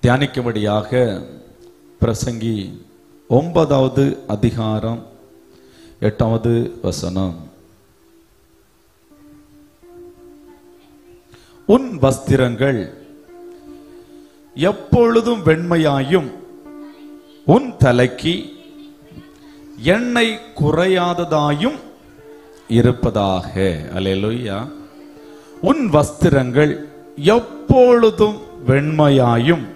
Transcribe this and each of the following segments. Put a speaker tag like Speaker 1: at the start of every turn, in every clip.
Speaker 1: தியானிக்கும்படியாக பிரசங்கி 9வது அதிகாரம் 8வது வசனம். உன் வஸ்திரங்கள் எப்பொழுதும் வெண்மையாயும் உன் தலைக்கு எண்ணெய் குறையாததாயும் இருப்பதாக. அல்லேலூயா. உன் வஸ்திரங்கள் எப்பொழுதும் வெண்மையாயும்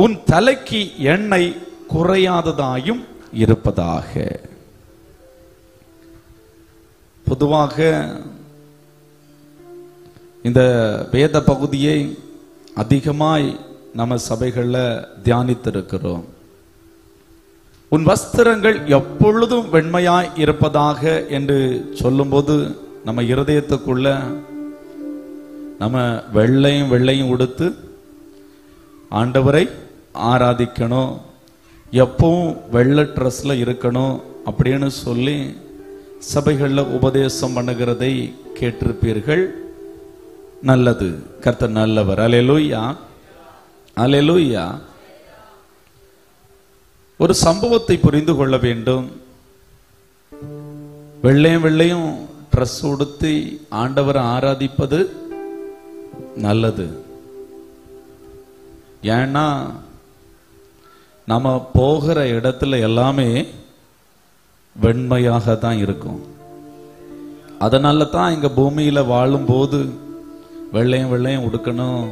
Speaker 1: உன் தலைக்கு எண்ணெய் குறையாததாயும் இருப்பதாக. பொதுவாக இந்த வேத பகுதியை அதிகமாய் நம்ம சபைகளில் தியானித்திருக்கிறோம். உன் வஸ்திரங்கள் எப்பொழுதும் வெண்மையாய் இருப்பதாக என்று சொல்லும்போது நம்ம இருதயத்துக்குள்ள நம்ம வெள்ளையும் உடுத்து ஆண்டவரை ஆராதிக்கணும், எப்பவும் வெள்ளை ட்ரெஸ்ல இருக்கணும் அப்படின்னு சொல்லி சபைகளில் உபதேசம் பண்ணுகிறதை கேட்டிருப்பீர்கள். நல்லது, கர்த்தர் நல்லவர். அல்லேலூயா, அல்லேலூயா. ஒரு சம்பவத்தை புரிந்து கொள்ள வேண்டும். வெள்ளையும் ட்ரெஸ் உடுத்தி ஆண்டவரை ஆராதிப்பது நல்லது. ஏன்னா நம்ம போகிற இடத்துல எல்லாமே வெண்மையாக தான் இருக்கும். அதனால தான் இங்க பூமியில வாழும்போது வெள்ளையும் உடுக்கணும்.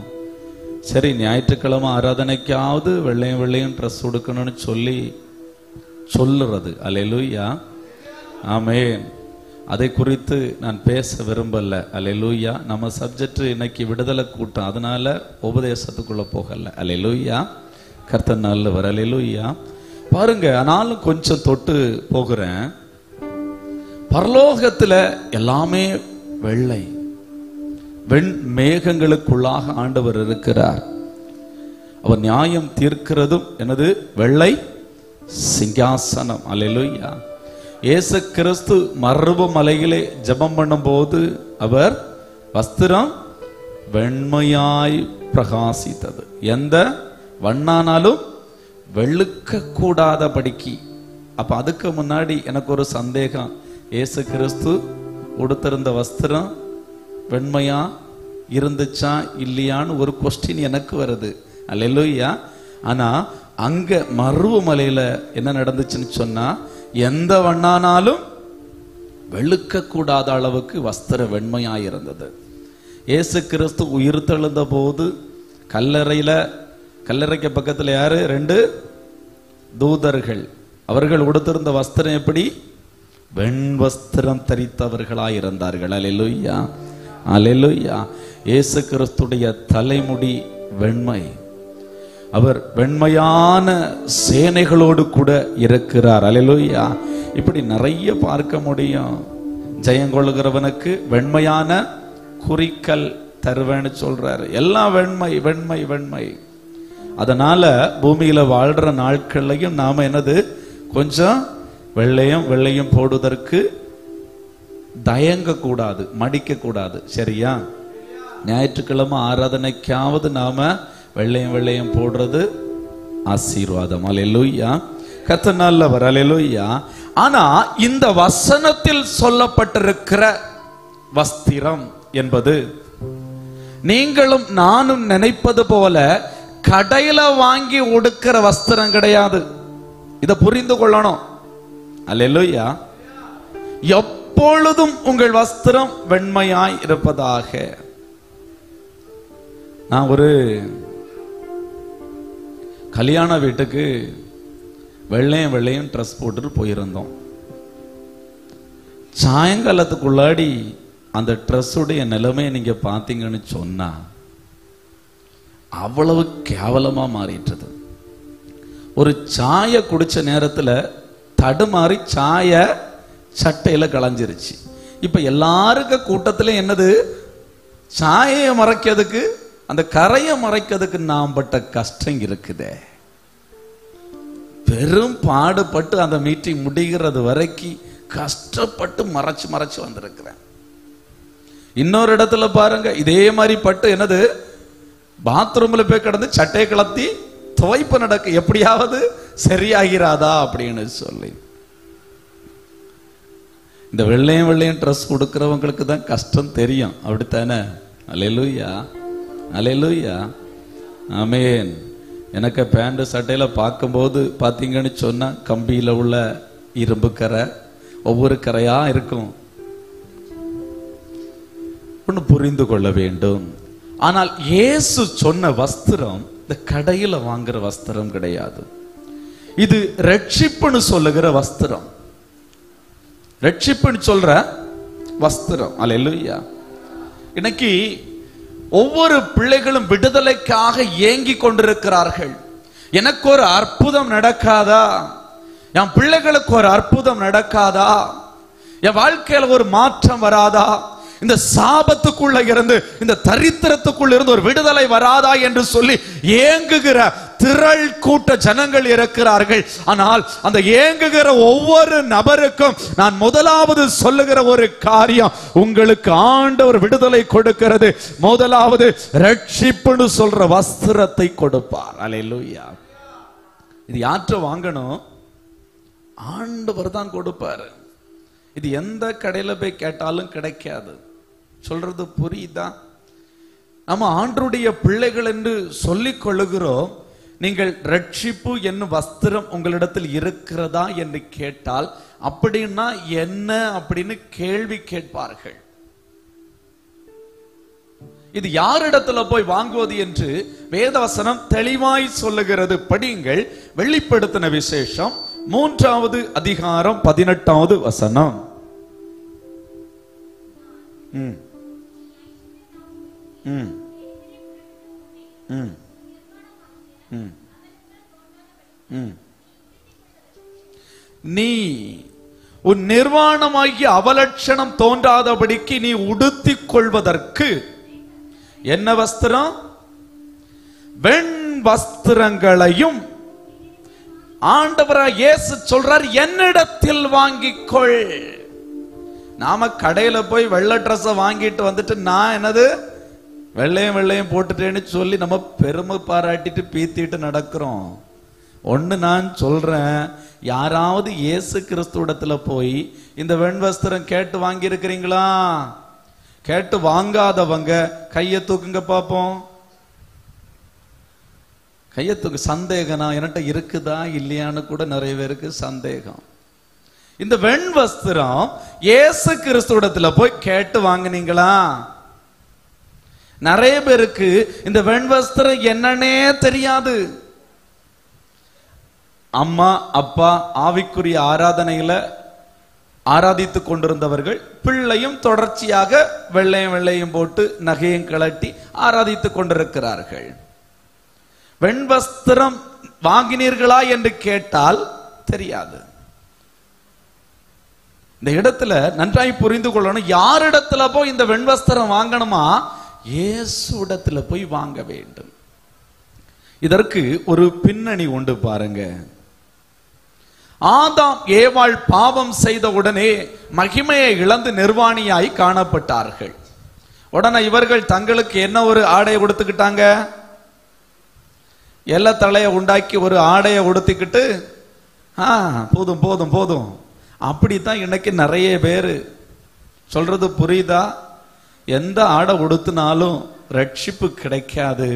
Speaker 1: சரி, ஞாயிற்றுக்கிழமை ஆராதனைக்காவது வெள்ளையும் ட்ரெஸ் உடுக்கணும்னு சொல்லுறது. அல்லேலூயா, ஆமென். அதை குறித்து நான் பேச விரும்பல. அல்லேலூயா. நம்ம சப்ஜெக்ட் இன்னைக்கு விடுதலை கூட்டம், அதனால உபதேசத்துக்குள்ள போகல. அல்லேலூயா, கர்த்தர் நல்லவர். அல்லேலூயா. பாருங்க, ஆனாலும் கொஞ்சம் தொட்டு போகிறேன். பரலோகத்துல எல்லாமே வெள்ளை, வெண் மேகங்களுக்குள்ளாக ஆண்டவர் இருக்கிறார். அவர் நியாயம் தீர்க்கிறதும் எனது வெள்ளை சிங்காசனம். அல்லேலூயா. இயேசு கிறிஸ்து மறுப மலையிலே ஜெபம் பண்ணும் போது அவர் வஸ்திரம் வெண்மையாய் பிரகாசித்தது. எந்த வண்ணானாலும் வெளுக்க கூடாதபடிக்கு. அப்ப அதுக்கு முன்னாடி எனக்கு ஒரு சந்தேகம், இயேசு கிறிஸ்து உடுத்திருந்த வஸ்திரம் வெண்மையா இருந்துச்சா இல்லையான்னு ஒரு கொஸ்டின் எனக்கு வருது. அல்லேலூயா. ஆனா அங்க மருவமலையில என்ன நடந்துச்சுன்னு சொன்னா, எந்த வண்ணானாலும் வெளுக்க கூடாத அளவுக்கு வஸ்திரம் வெண்மையாயிருந்தது. இயேசு கிறிஸ்து உயிர் தெழுந்த போது கல்லறைக்கு பக்கத்துல யாரு? 2 தூதர்கள். அவர்கள் உடுத்திருந்த வஸ்திரம் எப்படி? வெண் வஸ்திரம் தரித்தவர்களாயிருந்தார்கள். அல்லேலூயா, அல்லேலூயா. இயேசு கிறிஸ்துடைய தலைமுடி வெண்மை. அவர் வெண்மையான சேனைகளோடு கூட இருக்கிறார். அல்லேலூயா. இப்படி நிறைய பார்க்க முடியும். ஜெயங்கொள்கிறவனுக்கு வெண்மையான குறிக்கல் தருவேன்னு சொல்றாரு. எல்லாம் வெண்மை வெண்மை வெண்மை. அதனால பூமியில வாழ்ற நாட்கள்லையும் நாம என்னது கொஞ்சம் வெள்ளையும் போடுவதற்கு தயங்க கூடாது, மடிக்க கூடாது. சரியா? ஞாயிற்றுக்கிழமை ஆராதனைக்காவது நாம வெள்ளையும் போடுறது ஆசீர்வாதம். அல்லேலூயா, கர்த்தர் நல்லவர். அல்லேலூயா. ஆனா இந்த வசனத்தில் சொல்லப்பட்டிருக்கிற வஸ்திரம் என்பது நீங்களும் நானும் நினைப்பது போல கடையில வாங்கி உடுக்கிற வஸ்திரம் கிடையாது. இத புரிந்து கொள்ளணும். அல்லேலூயா. எப்பொழுதும் உங்கள் வஸ்திரம் வெண்மையாய் இருப்பதாக. நான் ஒரு கல்யாண வீட்டுக்கு வெள்ளையும் ட்ரெஸ் போட்டுட்டு போயிருந்தோம். சாயங்காலத்துக்குள்ளாடி அந்த ட்ரெஸ்ஸுடைய நிலைமையை நீங்க பார்த்தீங்கன்னு சொன்னா அவ்வளவு கேவலமா மாறிட்டது. ஒரு சாய குடிச்ச நேரத்துல தடுமாறி சாய சட்டையில களைஞ்சிருச்சு. இப்ப எல்லாருக்கும் கூட்டத்துல என்னது? சாயை மறைக்கிறதுக்கு, அந்த கரையை மறைக்கிறதுக்கு நாம் பட்ட கஷ்டம் இருக்குதே. பெரும் பாடுபட்டு அந்த மீட்டிங் முடிகிறது வரைக்கும் கஷ்டப்பட்டு மறைச்சு வந்திருக்கிறேன். இன்னொரு இடத்துல பாருங்க, இதே மாதிரி பட்டு என்னது பாத்ரூம்ல போய் கிடந்து சட்டையை கலத்தி துவைப்பு நடக்க எப்படியாவது சரியாகிறாதா அப்படின்னு சொல்லி. இந்த வெள்ளையும் வெள்ளையும் ட்ரெஸ் கொடுக்கிறவங்களுக்கு தான் கஷ்டம் தெரியும், அப்படித்தானே? அல்லேலூயா, அல்லேலூயா, ஆமென். எனக்கு பேண்ட் சட்டையில பார்க்கும்போது பார்த்தீங்கன்னு சொன்னா கம்பியில உள்ள இரும்பு கரை ஒவ்வொரு கரையா இருக்கும். ஒன்று புரிந்து கொள்ள வேண்டும். ஆனால் இயேசு சொன்ன வஸ்திரம் இந்த கடையில வாங்குற வஸ்திரம் கிடையாது. இது ரட்சிப்புன்னு சொல்லுகிற வஸ்திரம், ரட்சிப்புன்னு சொல்ற வஸ்திரம். அல்லேலூயா. இன்னைக்கு ஒவ்வொரு பிள்ளைகளும் விடுதலைக்காக ஏங்கி கொண்டிருக்கிறார்கள். எனக்கு ஒரு அற்புதம் நடக்காதா, என் பிள்ளைகளுக்கு ஒரு அற்புதம் நடக்காதா, என் வாழ்க்கையில ஒரு மாற்றம் வராதா, இந்த சாபத்துக்குள்ள இருந்து இந்த தரித்திரத்துக்குள்ள இருந்து ஒரு விடுதலை வராதா என்று சொல்லி ஏங்குகிற திரள் கூட்ட ஜனங்கள் இருக்கிறார்கள். ஆனால் அந்த ஏங்குகிற ஒவ்வொரு நபருக்கும் நான் முதலாவது சொல்லுகிற ஒரு காரியம், உங்களுக்கு ஆண்டவர் விடுதலை கொடுக்கிறது. முதலாவது ரட்சிப்புன்னு சொல்ற வஸ்திரத்தை கொடுப்பார். அல்லேலூயா. இது யாற்ற வாங்கணும்? ஆண்டவர் தான் கொடுப்பாரு. இது எந்த கடையில போய் கேட்டாலும் கிடைக்காது. சொல்றது புரியுதா? நம்ம ஆண்டவருடைய பிள்ளைகள் என்று சொல்லிக் கொள்ளுகிறோம். நீங்கள் ரட்சிப்பு என்னும் வஸ்திரம் உங்களிடத்தில் இருக்கிறதா என்று கேட்டால் அப்படின்னா என்ன அப்படின்னு கேள்வி கேட்பார்கள். இது யாரிடத்துல போய் வாங்குவது என்று வேதவசனம் தெளிவாய் சொல்லுகிறது. படியுங்கள். வெளிப்படுத்தின விசேஷம் 3வது அதிகாரம் 18வது வசனம். நீ உன் நிர்வாணமாகிய அவலட்சணம் தோன்றாதபடிக்கு நீ உடுத்திக் கொள்வதற்கு என்ன வஸ்திரம்? வெண் வஸ்திரங்களையும் ஆண்டவராகிய இயேசு சொல்றார், என்னிடத்தில் வாங்கிக்கொள். நாம கடையில போய் வெள்ளை ட்ரெஸ் வாங்கிட்டு வந்துட்டு நான் என்னது வெள்ளையும் வெள்ளையும் போட்டுட்டேன்னு சொல்லி நம்ம பெருமை பாராட்டிட்டு பீத்திட்டு நடக்கிறோம். ஒன்னு நான் சொல்றேன், யாராவது இயேசு கிறிஸ்துவிடத்துல போய் இந்த வெண் வஸ்திரம் கேட்டு வாங்கி இருக்கிறீங்களா? கேட்டு வாங்காதவங்க கையை தூக்குங்க பாப்போம். கையை தூக்கு. சந்தேகம் என்கிட்ட இருக்குதா இல்லையான்னு கூட நிறைய பேருக்கு சந்தேகம். இந்த வெண் வஸ்திரம் இயேசு கிறிஸ்துவிடத்துல போய் கேட்டு வாங்கினீங்களா? நிறைய பேருக்கு இந்த வெண் வஸ்திரம் என்னன்னே தெரியாது. அம்மா அப்பா ஆவிக்குரிய ஆராதனையில ஆராதித்து கொண்டிருந்தவர்கள் பிள்ளையும் தொடர்ச்சியாக வெள்ளையும் வெள்ளையும் போட்டு நகையும் கழட்டி ஆராதித்து கொண்டிருக்கிறார்கள். வெண் வஸ்திரம் வாங்கினீர்களா என்று கேட்டால் தெரியாது. இந்த இடத்துல நன்றாய் புரிந்து கொள்ளணும். யாரிடத்துல போய் இந்த வெண் வஸ்திரம் வாங்கணுமா? இயேசு இடத்துல போய் வாங்க வேண்டும். இதற்கு ஒரு பின்னணி உண்டு பாருங்க. ஆதாம் ஏவாள் பாவம் செய்த உடனே மகிமையை இழந்து நிர்வாணியாய் காணப்பட்டார்கள். உடனே இவர்கள் தங்களுக்கு என்ன ஒரு ஆடையை உடுத்துக்கிட்டாங்க? எல்ல தலையை உண்டாக்கி ஒரு ஆடையை உடுத்திக்கிட்டு போதும் போதும் போதும். அப்படித்தான் இன்னைக்கு நிறைய பேரு. சொல்றது புரியுதா? எந்த ஆடை உடுத்தினாலும் ரட்சிப்பு கிடைக்காது.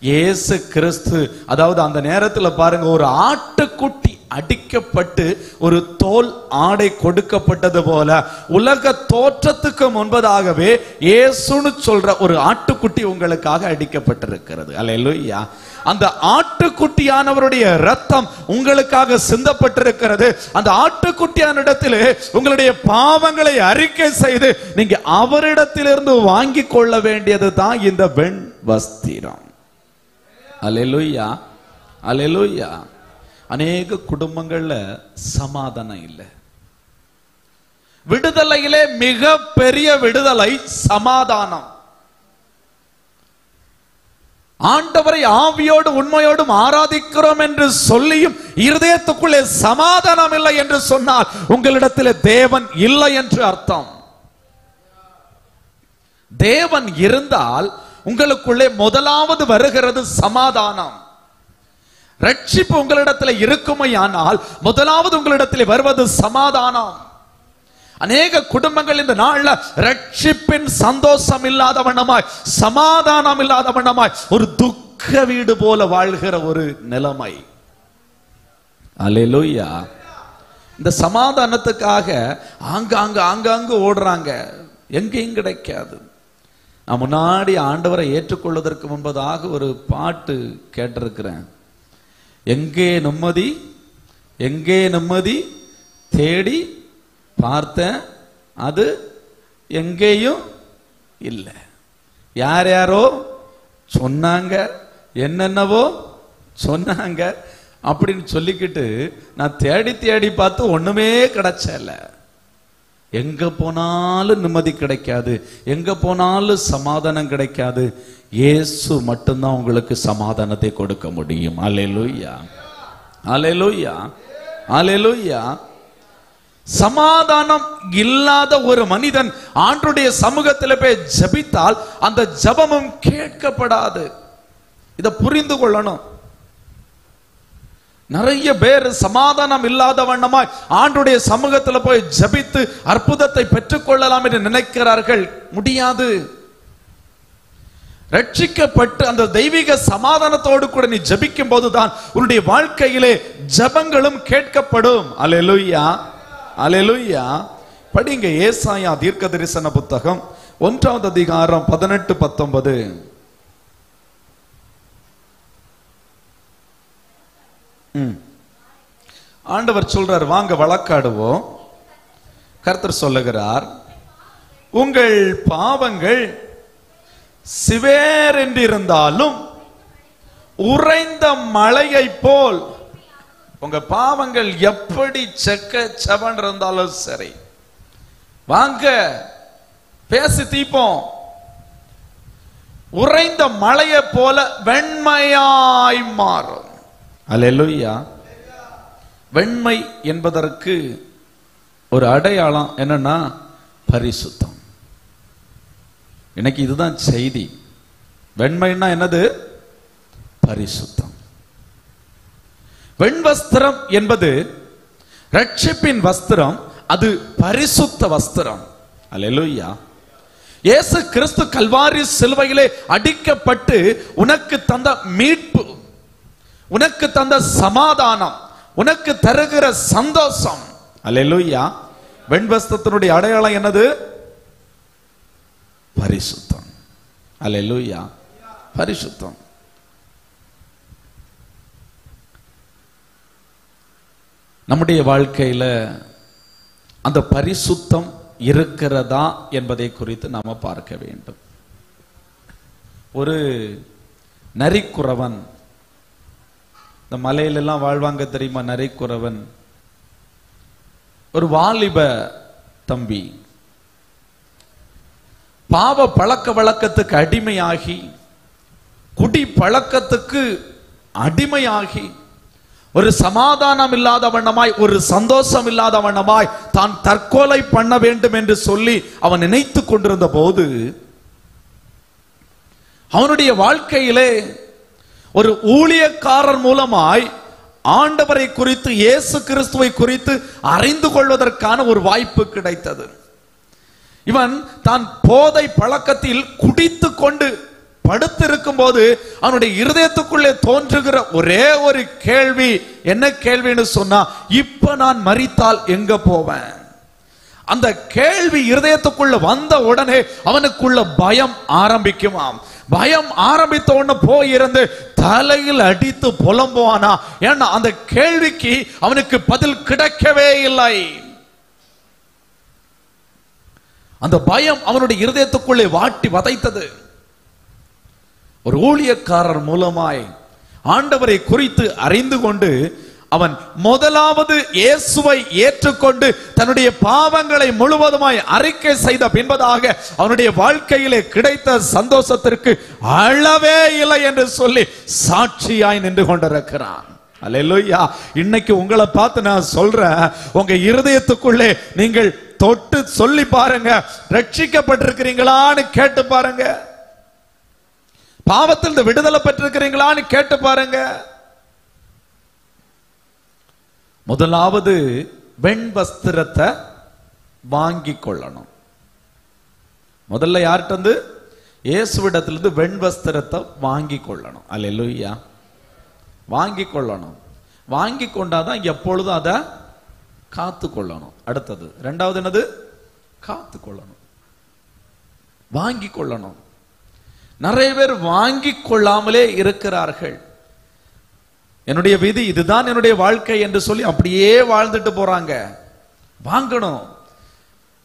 Speaker 1: இயேசு கிறிஸ்து, அதாவது அந்த நேரத்துல பாருங்க, ஒரு ஆட்டுக்குட்டி அடிக்கப்பட்டு ஒரு தோல் ஆடை கொடுக்கப்பட்டது போல உலக தோற்றத்துக்கு முன்பதாகவே இயேசுன்னு சொல்ற ஒரு ஆட்டுக்குட்டி உங்களுக்காக அடிக்கப்பட்டிருக்கிறது. அல்லேலூயா. அந்த ஆட்டுக்குட்டியானவருடைய ரத்தம் உங்களுக்காக சிந்தப்பட்டிருக்கிறது. அந்த ஆட்டுக்குட்டியான இடத்திலே உங்களுடைய பாவங்களை அறிக்கை செய்து நீங்க அவரிடத்திலிருந்து வாங்கி கொள்ள வேண்டியது தான் இந்த வெண் வஸ்திரம். அல்லேலூயா, அல்லேலூயா. அநேக குடும்பங்கள்ல சமாதானம் இல்லை. விடுதலையிலே மிக பெரிய விடுதலை சமாதானம். ஆண்டவரை ஆவியோடு உண்மையோடும் ஆராதிக்கிறோம் என்று சொல்லியும் இருதயத்துக்குள்ளே சமாதானம் இல்லை என்று சொன்னால் உங்களிடத்தில் தேவன் இல்லை என்று அர்த்தம். தேவன் இருந்தால் உங்களுக்குள்ளே முதலாவது வருகிறது சமாதானம். ரட்சிப்பு உங்களிடத்தில் இருக்குமையானால் முதலாவது உங்களிடத்தில் வருவது சமாதானம். அநேக குடும்பங்கள் இந்த நாள்ல ரட்சிப்பின் சந்தோஷம் இல்லாத வண்ணமாய், சமாதானம் இல்லாத வண்ணமாய் ஒரு துக்க வீடு போல வாழ்கிற ஒரு நிலைமை. அல்லேலூயா. இந்த சமாதானத்துக்காக ஆங்காங்கு ஓடுறாங்க, எங்கேயும் கிடைக்காது. நான் முன்னாடி ஆண்டவரை ஏற்றுக்கொள்வதற்கு முன்பதாக ஒரு பாட்டு கேட்டிருக்கிறேன். எங்கே நிம்மதி, எங்கே நிம்மதி தேடி பார்த்தேன், அது எங்கேயும் இல்லை. யார் யாரோ சொன்னாங்க, என்னென்னவோ சொன்னாங்க அப்படின்னு சொல்லிக்கிட்டு நான் தேடி தேடி பார்த்து ஒண்ணுமே கிடைச்சல. எங்க போனாலும் நிம்மதி கிடைக்காது, எங்க போனாலும் சமாதானம் கிடைக்காது. இயேசு மட்டும்தான் உங்களுக்கு சமாதானத்தை கொடுக்க முடியும். அல்லேலூயா, அல்லேலூயா, அல்லேலூயா. சமாதானம் இல்லாத ஒரு மனிதன் ஆண்டவருடைய சமூகத்தில் போய் ஜெபித்தால் அந்த ஜெபமும் கேட்கப்படாது. இதை புரிந்து கொள்ளணும். நிறைய பேர் சமாதானம் இல்லாத வண்ணமாய் ஆண்டவருடைய சமூகத்தில் போய் ஜெபித்து அற்புதத்தை பெற்றுக் கொள்ளலாம் என்று நினைக்கிறார்கள். முடியாது. ரட்சிக்கப்பட்டு அந்த தெய்வீக சமாதானத்தோடு கூட நீ ஜெபிக்கும் போதுதான் உன்னுடைய வாழ்க்கையிலே ஜெபங்களும் கேட்கப்படும். அல்லேலூயா, அல்லேலூயா. படிங்க ஏசாயா தீர்க்கதரிசன புத்தகம் 1ஆம் அதிகாரம் 18-19. ஆண்டவர் சொல்றார், வாங்க வழக்காடுவோம். கர்த்தர் சொல்லுகிறார், உங்கள் பாவங்கள் சிவேர் என்றிருந்தாலும் உறைந்த மழையை போல், உங்க பாவங்கள் எப்படி செக்க செவன் இருந்தாலும் சரி, வாங்க பேசி தீப்போம். உறைந்த மழையை போல வெண்மையாய் மாறும். அல்லேலூயா. வெண்மை என்பதற்கு ஒரு அடையாளம் என்னன்னா பரிசுத்தம். இன்னைக்கு இதுதான் செய்தி. வெண்மைன்னா என்னது? பரிசுத்தம். வெண்வஸ்திரம் என்பது ரட்சிப்பின் வஸ்திரம், அது பரிசுத்த வஸ்திரம். அல்லேலூயா. இயேசு கிறிஸ்து கல்வாரி சிலுவையிலே அடிக்கப்பட்டு உனக்கு தந்த மீட்பு, உனக்கு தந்த சமாதானம், உனக்கு தருகிற சந்தோஷம். அல்லேலூயா. வெண்வஸ்திரத்தினுடைய அடையாளம் என்னது? பரிசுத்தம். அல்லேலூயா, பரிசுத்தம். நம்முடைய வாழ்க்கையில அந்த பரிசுத்தம் இருக்கிறதா என்பதை குறித்து நாம பார்க்க வேண்டும். ஒரு நரிக்குறவன், இந்த மலையிலெல்லாம் வாழ்வாங்க தெரியுமா? நரிக்குறவன் ஒரு வாலிப தம்பி பாவ பழக்க வழக்கத்துக்கு அடிமையாகி, குடி பழக்கத்துக்கு அடிமையாகி, ஒரு சமாதானம் இல்லாத வண்ணமாய், ஒரு சந்தோஷம் இல்லாத வண்ணமாய் தான் தற்கொலை பண்ண வேண்டும் என்று சொல்லி அவன் நினைத்து கொண்டிருந்த போது அவனுடைய வாழ்க்கையிலே ஒரு ஊழியக்காரர் மூலமாய் ஆண்டவரை குறித்து, இயேசு கிறிஸ்துவை குறித்து அறிந்து கொள்வதற்கான ஒரு வாய்ப்பு கிடைத்தது. இவன் தான் போதை பழக்கத்தில் குடித்து கொண்டு படுத்திருக்கும் போது அவனுடைய இருதயத்துக்குள்ளே தோன்றுகிற ஒரே ஒரு கேள்வி, என்ன கேள்வின்னு சொன்னா, இப்ப நான் மரித்தால் எங்க போவேன்? அந்த கேள்வி இருதயத்துக்குள்ள வந்த உடனே அவனுக்குள்ள பயம் ஆரம்பிக்குமாம். பயம் ஆரம்பித்த உடனே போயிருந்து தலையில் அடித்து புலம்புவானா. ஏன்னா அந்த கேள்விக்கு அவனுக்கு பதில் கிடைக்கவே இல்லை. அந்த பயம் அவனுடைய இருதயத்துக்குள்ளே வாட்டி வதைத்தது. ஒரு ஊழியக்காரர் மூலமாய் ஆண்டவரை குறித்து அறிந்து கொண்டு அவன் முதலாவது இயேசுவை ஏற்றுக்கொண்டு தன்னுடைய பாவங்களை முழுவதுமாய் அறிக்கை செய்த பின்பதாக அவனுடைய வாழ்க்கையிலே கிடைத்த சந்தோஷத்திற்கு அளவே இல்லை என்று சொல்லி சாட்சியாய் நின்று கொண்டிருக்கிறான். அல்லேலூயா. இன்னைக்கு உங்களை பார்த்து நான் சொல்றேன், உங்க இருதயத்துக்குள்ளே நீங்கள் தொட்டு சொல்லி பாருங்க, ரட்சிக்கப்பட்டிருக்கிறீங்களான்னு கேட்டு பாருங்க. பாவத்தில் விடுதலை பெற்றிருக்கிறீங்களான்னு கேட்டு பாருங்க. முதலாவது வெண் வஸ்திரத்தை வாங்கி கொள்ளணும். முதல்ல யார்கிட்ட இருந்து? இயேசுவிடத்திலிருந்து வெண் வஸ்திரத்தை வாங்கி கொள்ளணும். அல்லேலூயா. வாங்கி கொள்ளணும். வாங்கி கொண்டாதான் எப்பொழுதும் அதை காத்து கொள்ளணும். அடுத்தது இரண்டாவது என்னது? காத்து கொள்ளணும், வாங்கி கொள்ளணும். நிறைய பேர் வாங்கி கொள்ளாமலே இருக்கிறார்கள். என்னுடைய விதி இதுதான், என்னுடைய வாழ்க்கை என்று சொல்லி அப்படியே வாழ்ந்துட்டு போறாங்க. வாங்கணும்.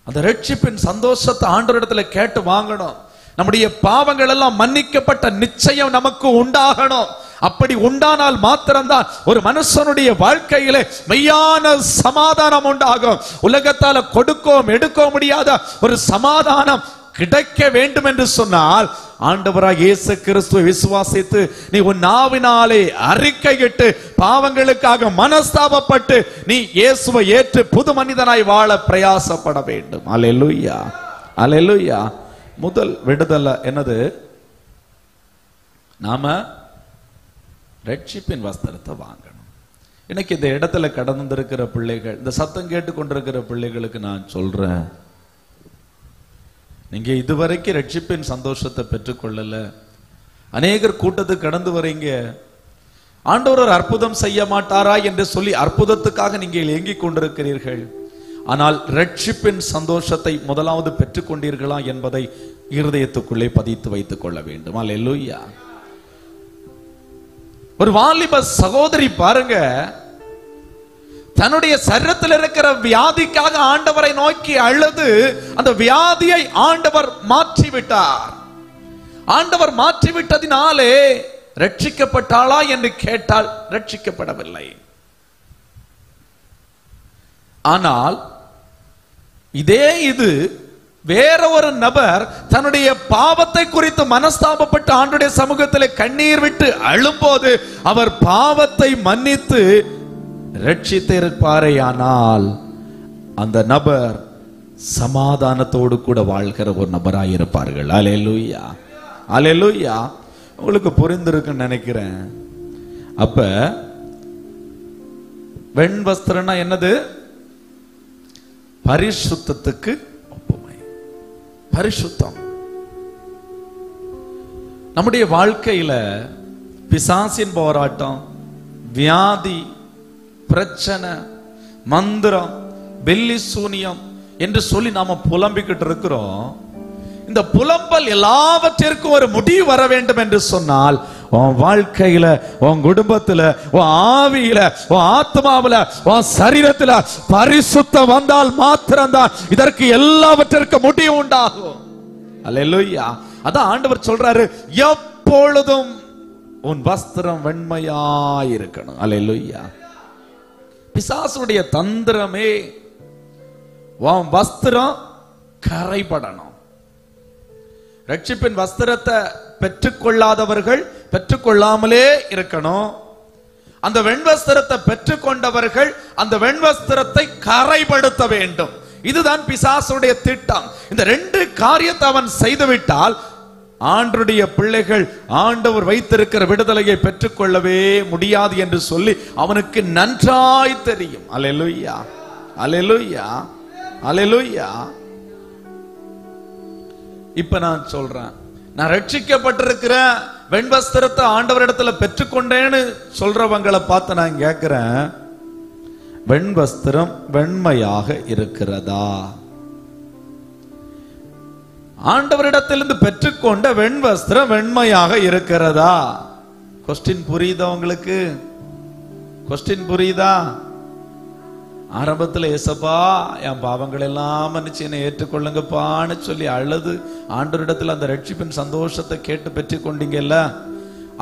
Speaker 1: அந்த ரட்சிப்பின் சந்தோஷத்தை ஆண்டவரிடத்துல கேட்டு வாங்கணும். நம்முடைய பாவங்கள் எல்லாம் மன்னிக்கப்பட்ட நிச்சயம் நமக்கு உண்டாகணும். அப்படி உண்டானால் மாத்திரம்தான் ஒரு மனுஷனுடைய வாழ்க்கையிலே மெய்யான சமாதானம் உண்டாகும். உலகத்தால கொடுக்கவும் எடுக்க முடியாத ஒரு சமாதானம் கிடைக்க வேண்டும் என்று சொன்னால் ஆண்டவராக இயேசு கிறிஸ்துவை விசுவாசித்து நீ உன் நாவினாலே அறிக்கையிட்டு பாவங்களுக்காக மனஸ்தாபப்பட்டு நீ இயேசுவை ஏற்று புது மனிதனாய் வாழ பிரயாசப்பட வேண்டும். அல்லேலூயா, அல்லேலூயா. முதல் விடுதலை என்னது? நாம ரட்சிப்பின் வஸ்திரத்தை வாங்கணும். இன்னைக்கு இந்த இடத்துல கடந்திருக்கிற பிள்ளைகள், இந்த சத்தம் கேட்டு கொண்டிருக்கிற பிள்ளைகளுக்கு நான் சொல்றேன், நீங்க இதுவரைக்கும் ரட்சிப்பின் சந்தோஷத்தை பெற்றுக்கொள்ளல. அநேகர் கூட்டத்துக்கு கடந்து வரீங்க. ஆண்டவர் ஒரு அற்புதம் செய்ய மாட்டாரா என்று சொல்லி அற்புதத்துக்காக நீங்கள் ஏங்கிக் கொண்டிருக்கிறீர்கள். ஆனால் ரட்சிப்பின் சந்தோஷத்தை முதலாவது பெற்றுக் கொண்டீர்களா என்பதை இருதயத்துக்குள்ளே பதித்து வைத்துக் கொள்ள வேண்டும். அல்லேலூயா. ஒரு வாலிப சகோதரி பாருங்க, தன்னுடைய சரீரத்தில் இருக்கிற வியாதிக்காக ஆண்டவரை நோக்கி அழுது அந்த வியாதியை ஆண்டவர் மாற்றிவிட்டார். ஆண்டவர் மாற்றிவிட்டதினாலே ரட்சிக்கப்பட்டாளா என்று கேட்டால் ரட்சிக்கப்படவில்லை. ஆனால் இது வேற ஒரு நபர் தன்னுடைய பாவத்தை குறித்து மனஸ்தாபப்பட்டு ஆண்டவருடைய சமூகத்தில் கண்ணீர் விட்டு அழும்போது அவர் பாவத்தை மன்னித்து ரட்சித்திருப்பாரேயானால் அந்த நபர் சமாதானத்தோடு கூட வாழ்கிற ஒரு நபராய் இருப்பார்கள். அல்லேலூயா, அல்லேலூயா. உங்களுக்கு புரிந்திருக்குன்னு நினைக்கிறேன். அப்ப வெண் வஸ்திரம்னா என்னது? பரிசுத்தத்துக்கு ஒப்புமை. பரிசுத்தம். நம்முடைய வாழ்க்கையில பிசாசின் போராட்டம், வியாதி, பிரச்சனை, மந்திரம், வெள்ளி சூனியம் என்று சொல்லி நாம புலம்பிக்கிட்டு இருக்கிறோம். இந்த புலம்பல் எல்லாவற்றிற்கும் ஒரு முடிவு வர வேண்டும் என்று சொன்னால் உன் வாழ்க்கையில, உன் குடும்பத்துல, உன் ஆவியில, உன் ஆத்மாவில, உன் சரீரத்துல பரிசுத்தம் வந்தால் மாத்திரம்தான் இதற்கு எல்லாவற்றிற்கும் முடிவு உண்டாகும். அல்லேலூயா. அதான் ஆண்டவர் சொல்றாரு, எப்பொழுதும் உன் வஸ்திரம் வெண்மையாயிருக்கணும். அல்லேலூயா. பிசாசுடைய தந்திரமே உன் வஸ்திரம் கரைபடணும். ரட்சிப்பின் வஸ்திரத்தை பெற்றுக்கொள்ளாதவர்கள் பெற்றுக்கொள்ளாமலே இருக்கணும். அந்த வெண்வஸ்திரத்தை பெற்றுக்கொண்டவர்கள் அந்த வெண்வஸ்திரத்தை கரைபடுத்த வேண்டும். இதுதான் பிசாசுடைய திட்டம். இந்த ரெண்டு காரியத்தை அவன் செய்துவிட்டால் ஆண்டவருடைய பிள்ளைகள் ஆண்டவர் வைத்திருக்கிற விடுதலையை பெற்றுக்கொள்ளவே முடியாது என்று சொல்லி அவனுக்கு நன்றாய் தெரியும். அல்லேலூயா, அல்லேலூயா, அல்லேலூயா. இப்ப நான் சொல்றேன், நான் ரட்சிக்கப்பட்டிருக்கிற வெண்வஸ்திரத்தை ஆண்டவரிடத்துல பெற்றுக்கொண்டேன்னு சொல்றவங்களை பார்த்து நான் கேட்கிறேன், வெண்வஸ்திரம் வெண்மையாக இருக்கிறதா? ஆண்டவரிடத்திலிருந்து பெற்றுக்கொண்ட வெண்வஸ்திரம் வெண்மையாக இருக்கிறதா? கொஸ்டின் புரியுதா உங்களுக்கு? கொஸ்டின் புரியுதா? ஆரம்பத்தில் ஏசப்பா என் பாவங்கள் எல்லாம் மன்னிச்சு என்னை ஏற்றுக்கொள்ளுங்கப்பான்னு சொல்லி அழுது ஆண்டவரிடத்தில் அந்த ரட்சிப்பின் சந்தோஷத்தை கேட்டு பெற்றுக்கொண்டீங்கல்ல,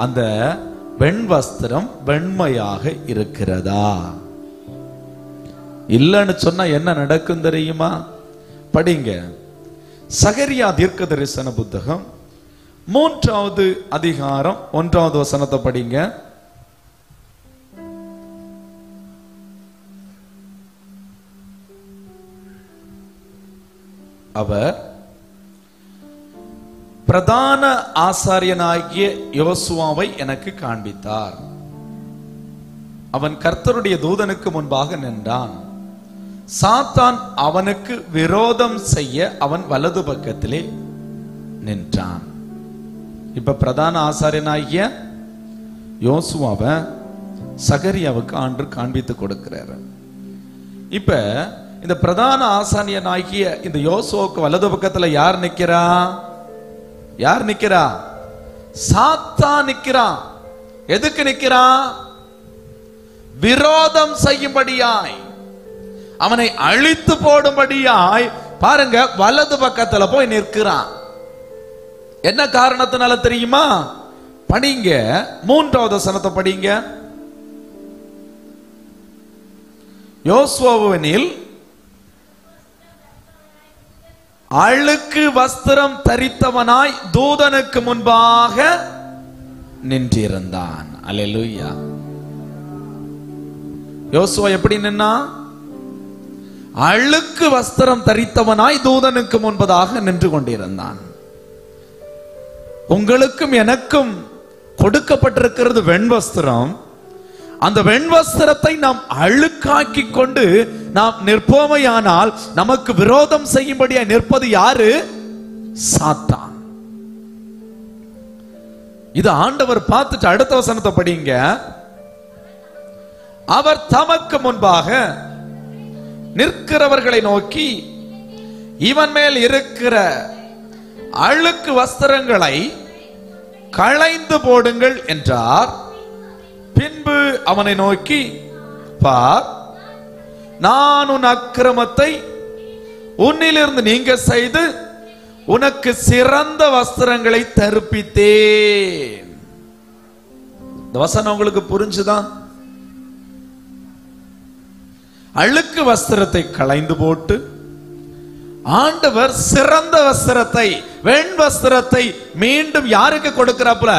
Speaker 1: அந்த வெண்வஸ்திரம் வெண்மையாக இருக்கிறதா? இல்லைன்னு சொன்னா என்ன நடக்கும் தெரியுமா? படிங்க. சகரியா தீர்க்க தரிசன புத்தகம் 3வது அதிகாரம் 1வது வசனத்தை படிங்க. அவர் பிரதான ஆசாரியனாகிய யோசுவாவை எனக்கு காண்பித்தார். அவன் கர்த்தருடைய தூதனுக்கு முன்பாக நின்றான். சாத்தான் அவனுக்கு விரோதம் செய்ய அவன் வலது பக்கத்திலே நின்றான். இப்ப பிரதான ஆசாரியனாகிய யோசுவாவை சகரியாவுக்கு ஆண்டு காண்பித்து கொடுக்கிறார். இப்ப இந்த பிரதான ஆசாரியனாகிய இந்த யோசுவாவுக்கு வலது பக்கத்துல யார் நிக்கிறா? யார் நிக்கிறா? சாத்தான் நிக்கிறான். எதுக்கு நிக்கிறான்? விரோதம் செய்யும்படியாய், அவனை அழித்து போடும்படியாய் பாருங்க வலது பக்கத்துல போய் நிற்கிறான். என்ன காரணத்தினால தெரியுமா? படிங்க 3வது வசனத்தை படிங்க. யோசுவாவினில் அழுக்கு வஸ்திரம் தரித்தவனாய் தூதனுக்கு முன்பாக நின்றிருந்தான். அல்லேலூயா. யோசுவா எப்படி நின்னா? அழுக்கு வஸ்திரம் தரித்தவனாய் தூதனுக்கு முன்பதாக நின்று கொண்டிருந்தான். உங்களுக்கும் எனக்கும் கொடுக்கப்பட்டிருக்கிறது வெண்வஸ்திரம். அந்த வெண்வஸ்திரத்தை நாம் அழுக்காக்கி கொண்டு நாம் நிற்போமையானால் நமக்கு விரோதம் செய்யும்படியா நிற்பது யாரு? சாத்தான். இது ஆண்டவர் பார்த்துட்டு அடுத்த வசனத்தை படிங்க. அவர் தமக்கு முன்பாக நிற்கிறவர்களை நோக்கி, இவன் மேல் இருக்கிற அழுக்கு வஸ்திரங்களை களைந்து போடுங்கள் என்றார். பின்பு அவனை நோக்கி, பார், நான் உன் அக்கிரமத்தை உன்னிலிருந்து நீங்க செய்து உனக்கு சிறந்த வஸ்திரங்களை தருப்பித்தேன். இந்த வசனம் உங்களுக்கு புரிஞ்சுதான்? அழுக்கு வஸ்திரத்தை களைந்து போட்டு ஆண்டவர் சிறந்த வஸ்திரத்தை, வெண் வஸ்திரத்தை மீண்டும் யாருக்கு கொடுக்கிறாப்ல?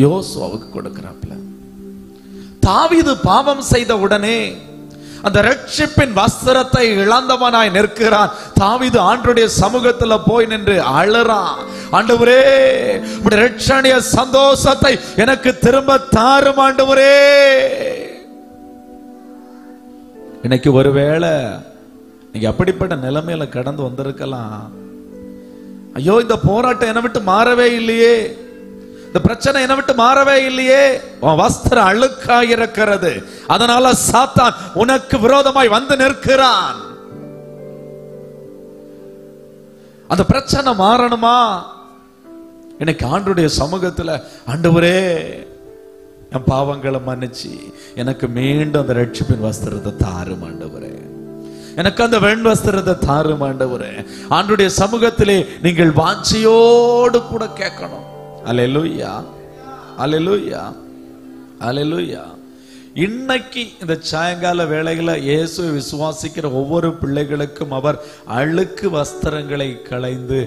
Speaker 1: யோசுவாவுக்கு கொடுக்கிறாப்ல. தாவீது பாவம் செய்த உடனே அந்த ரட்சிப்பின் வஸ்திரத்தை இழந்தவனாய் நிற்கிறான். தாவீது ஆண்டவருடைய சமூகத்துல போய் நின்று அழுறான். ஆண்டவரே, உம்முடைய ரட்சணிய சந்தோஷத்தை எனக்கு திரும்ப தாரும் ஆண்டவரே. இன்னைக்கு ஒருவேளை நீங்க அப்படிப்பட்ட நிலைமையில கடந்து வந்திருக்கலாம். ஐயோ, இந்த போராட்டம் என்னை விட்டு மாறவே இல்லையே, இந்த பிரச்சனை என்னை விட்டு மாறவே இல்லையே, உன் வஸ்திரம் அழுக்காக இருக்கிறது, அதனால சாத்தான் உனக்கு விரோதமாய் வந்து நிற்கிறான். அந்த பிரச்சனை மாறணுமா? இன்னைக்கு ஆண்டவருடைய சமூகத்துல, ஆண்டவரே என் பாவங்களை மன்னிச்சு எனக்கு மீண்டும் அந்த ரட்சிப்பின் வஸ்திரத்தை தாரும் ஆண்டவரே, எனக்கு அந்த வெண் வஸ்திரத்தை தாரும் ஆண்டவரே. ஆண்டவருடைய சமூகத்திலே நீங்கள் வாஞ்சையோடு கூட கேட்கணும். அல்லேலூயா, அல்லேலூயா, அல்லேலூயா. இன்னைக்கு இந்த சாயங்கால வேளையில இயேசுவை விசுவாசிக்கிற ஒவ்வொரு பிள்ளைகளுக்கும் அவர் அழுக்கு வஸ்திரங்களை களைந்து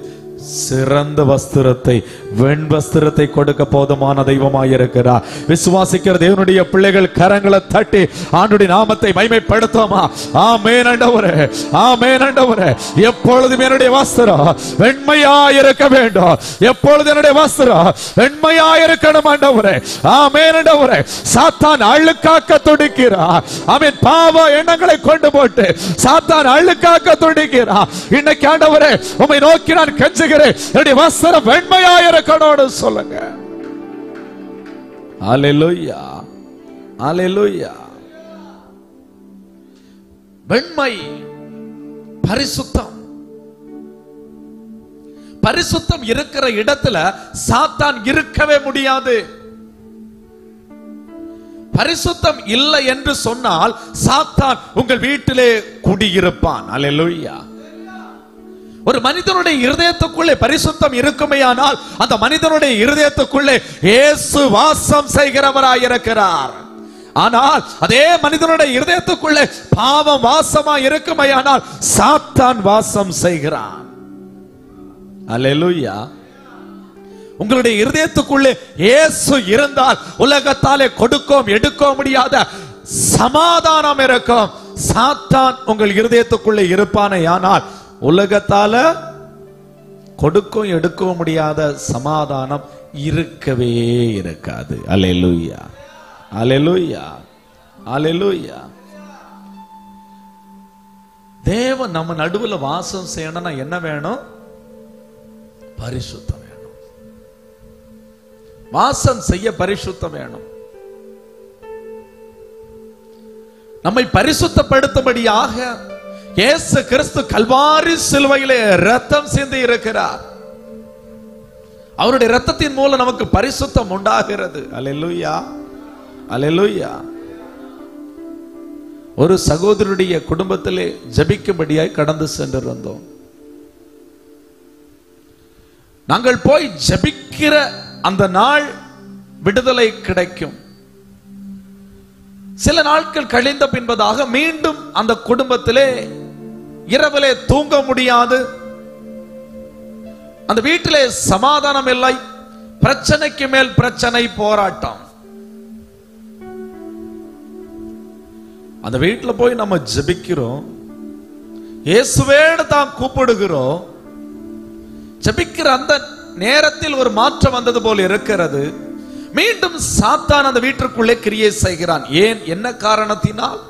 Speaker 1: சிறந்த வஸ்திரத்தை, வெண் வஸ்திரத்தை கொடுக்க போதுமான தெய்வமாயிருக்கிறார். விசுவாசிக்கிற தேவனுடைய பிள்ளைகள் கரங்களை தட்டி ஆண்டவருடைய நாமத்தை மகிமைப்படுத்துமா? ஆமென் ஆண்டவரே, ஆமென் ஆண்டவரே. எப்பொழுதும் என்னுடைய வஸ்திரம் வெண்மையாயிருக்க வேண்டும், எப்பொழுதும் என்னுடைய வஸ்திரம் வெண்மையாயிருக்கணும் ஆண்டவரே. ஆமென் ஆண்டவரே. சாத்தான் அழுக்காக்க துடிக்கிறார். அவன் பாவ எண்ணங்களை கொண்டு போட்டு சாத்தான் அழுக்காக்க துடிக்கிறார். இன்னைக்கு ஆண்டவரே உம்மை நோக்கி நான் கெஞ்சுகிறேன், என்னுடைய வஸ்திரம் வெண்மையாயிருக்கணும்னு சொல்லுங்க. அல்லேலூயா, அல்லேலூயா. வெண்மை பரிசுத்தம். பரிசுத்தம் இருக்கிற இடத்துல சாத்தான் இருக்கவே முடியாது. பரிசுத்தம் இல்லை என்று சொன்னால் சாத்தான் உங்கள் வீட்டிலே குடியிருப்பான். அல்லேலூயா. ஒரு மனிதனுடைய இருதயத்துக்குள்ளே பரிசுத்தம் இருக்குமேயானால் அந்த மனிதனுடைய இருதயத்துக்குள்ளே இயேசு வாசம் செய்கிறவராயிருக்கிறார். ஆனால் அதே மனிதனுடைய இருதயத்துக்குள்ளே பாவம் வாசமா இருக்குமேயானால் சாத்தான் வாசம் செய்கிறான். அல்லேலூயா. உங்களுடைய இருதயத்துக்குள்ளே இயேசு இருந்தால் உலகத்தாலே கொடுக்க எடுக்க முடியாத சமாதானம் இருக்கும். சாத்தான் உங்கள் இருதயத்துக்குள்ளே இருப்பானே ஆனால் உலகத்தால கொடுக்கவும் எடுக்கவும் முடியாத சமாதானம் இருக்கவே இருக்காது. அல்லேலூயா, அல்லேலூயா, அல்லேலூயா. தேவன் நம்ம நடுவுல வாசம் செய்யணும்னா என்ன வேணும்? பரிசுத்தம் வேணும். வாசம் செய்ய பரிசுத்தம் வேணும். நம்மை பரிசுத்தப்படுத்தும்படியாக இயேசு கிறிஸ்து கல்வாரி சிலுவையிலே ரத்தம் சிந்தி இருக்கிறார். அவருடைய ரத்தத்தின் மூலம் நமக்கு பரிசுத்தம் உண்டாகிறது. அல்லேலூயா, அல்லேலூயா. ஒரு சகோதரருடைய குடும்பத்திலே ஜெபிக்கும்படியாய் கடந்து சென்றிருந்தோம். நாங்கள் போய் ஜெபிக்கிற அந்த நாள் விடுதலை கிடைக்கும். சில நாட்கள் கழிந்த பின்பதாக மீண்டும் அந்த குடும்பத்திலே இரவிலே தூங்க முடியாது, அந்த வீட்டிலே சமாதானம் இல்லை, பிரச்சனைக்கு மேல் பிரச்சனை, போராட்டம். அந்த வீட்டில் போய் நம்ம ஜெபிக்கிறோம், இயேசுவேன்னு தான் கூப்பிடுகிறோம். ஜெபிக்கிற அந்த நேரத்தில் ஒரு மாற்றம் வந்தது போல் இருக்கிறது. மீண்டும் சாத்தான் அந்த வீட்டிற்குள்ளே கிரியை செய்கிறான். ஏன், என்ன காரணத்தினால்?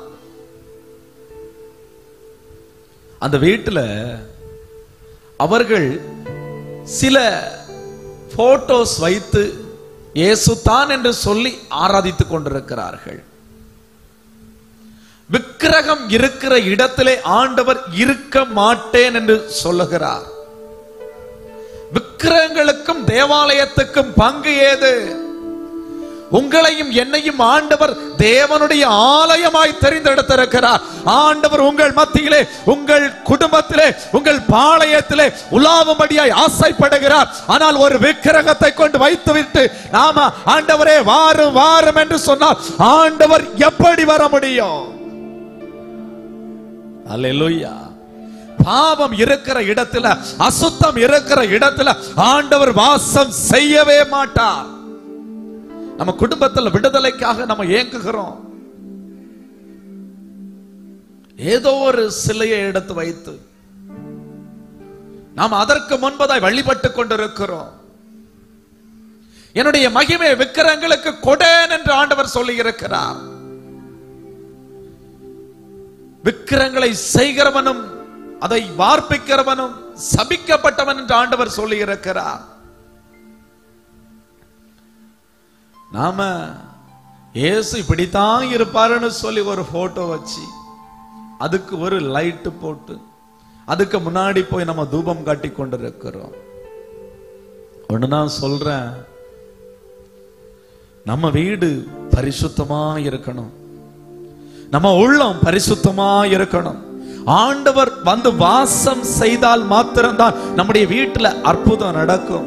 Speaker 1: அந்த வீட்டில் அவர்கள் சில போட்டோஸ் வைத்து இயேசு தான் என்று சொல்லி ஆராதித்துக் கொண்டிருக்கிறார்கள். விக்கிரகம் இருக்கிற இடத்திலே ஆண்டவர் இருக்க மாட்டேன் என்று சொல்லுகிறார். விக்கிரகங்களுக்கும் தேவாலயத்துக்கும் பங்கு ஏது? உங்களையும் என்னையும் ஆண்டவர் தேவனுடைய ஆலயமாய் தெரிந்தெடுத்திருக்கிறார். ஆண்டவர் உங்கள் மத்தியிலே, உங்கள் குடும்பத்திலே, உங்கள் பாளையத்திலே உலாவும்படியாய் ஆசைப்படுகிறார். ஆனால் ஒரு விக்கிரகத்தை கொண்டு வைத்துவிட்டு நாம ஆண்டவரே வாரும் வாரும் என்று சொன்னால் ஆண்டவர் எப்படி வர முடியும்? அல்லேலூயா. பாவம் இருக்கிற இடத்துல, அசுத்தம் இருக்கிற இடத்துல ஆண்டவர் வாசம் செய்யவே மாட்டார். நம்ம குடும்பத்தில் விடுதலைக்காக நம்ம ஏங்குகிறோம். ஏதோ ஒரு சிலையை எடுத்து வைத்து நாம் அதற்கு முன்பதாய் வழிபட்டு கொண்டிருக்கிறோம். என்னுடைய மகிமை விக்கிரகங்களுக்கு கொடேன் என்று ஆண்டவர் சொல்லி இருக்கிறார். விக்கிரகங்களை செய்கிறவனும் அதை வார்ப்பிக்கிறவனும் சபிக்கப்பட்டவன் என்று ஆண்டவர் சொல்லி இருக்கிறார். நாம இயேசு இப்படித்தான் இருப்பாருன்னு சொல்லி ஒரு போட்டோ வச்சு அதுக்கு ஒரு லைட் போட்டு அதுக்கு முன்னாடி போய் நம்ம தூபம் காட்டி கொண்டிருக்கிறோம். ஒண்ணு நான் சொல்றேன், நம்ம வீடு பரிசுத்தமா இருக்கணும், நம்ம உள்ளம் பரிசுத்தமா இருக்கணும். ஆண்டவர் வந்து வாசம் செய்தால் மாத்திரம்தான் நம்முடைய வீட்டில் அற்புதம் நடக்கும்.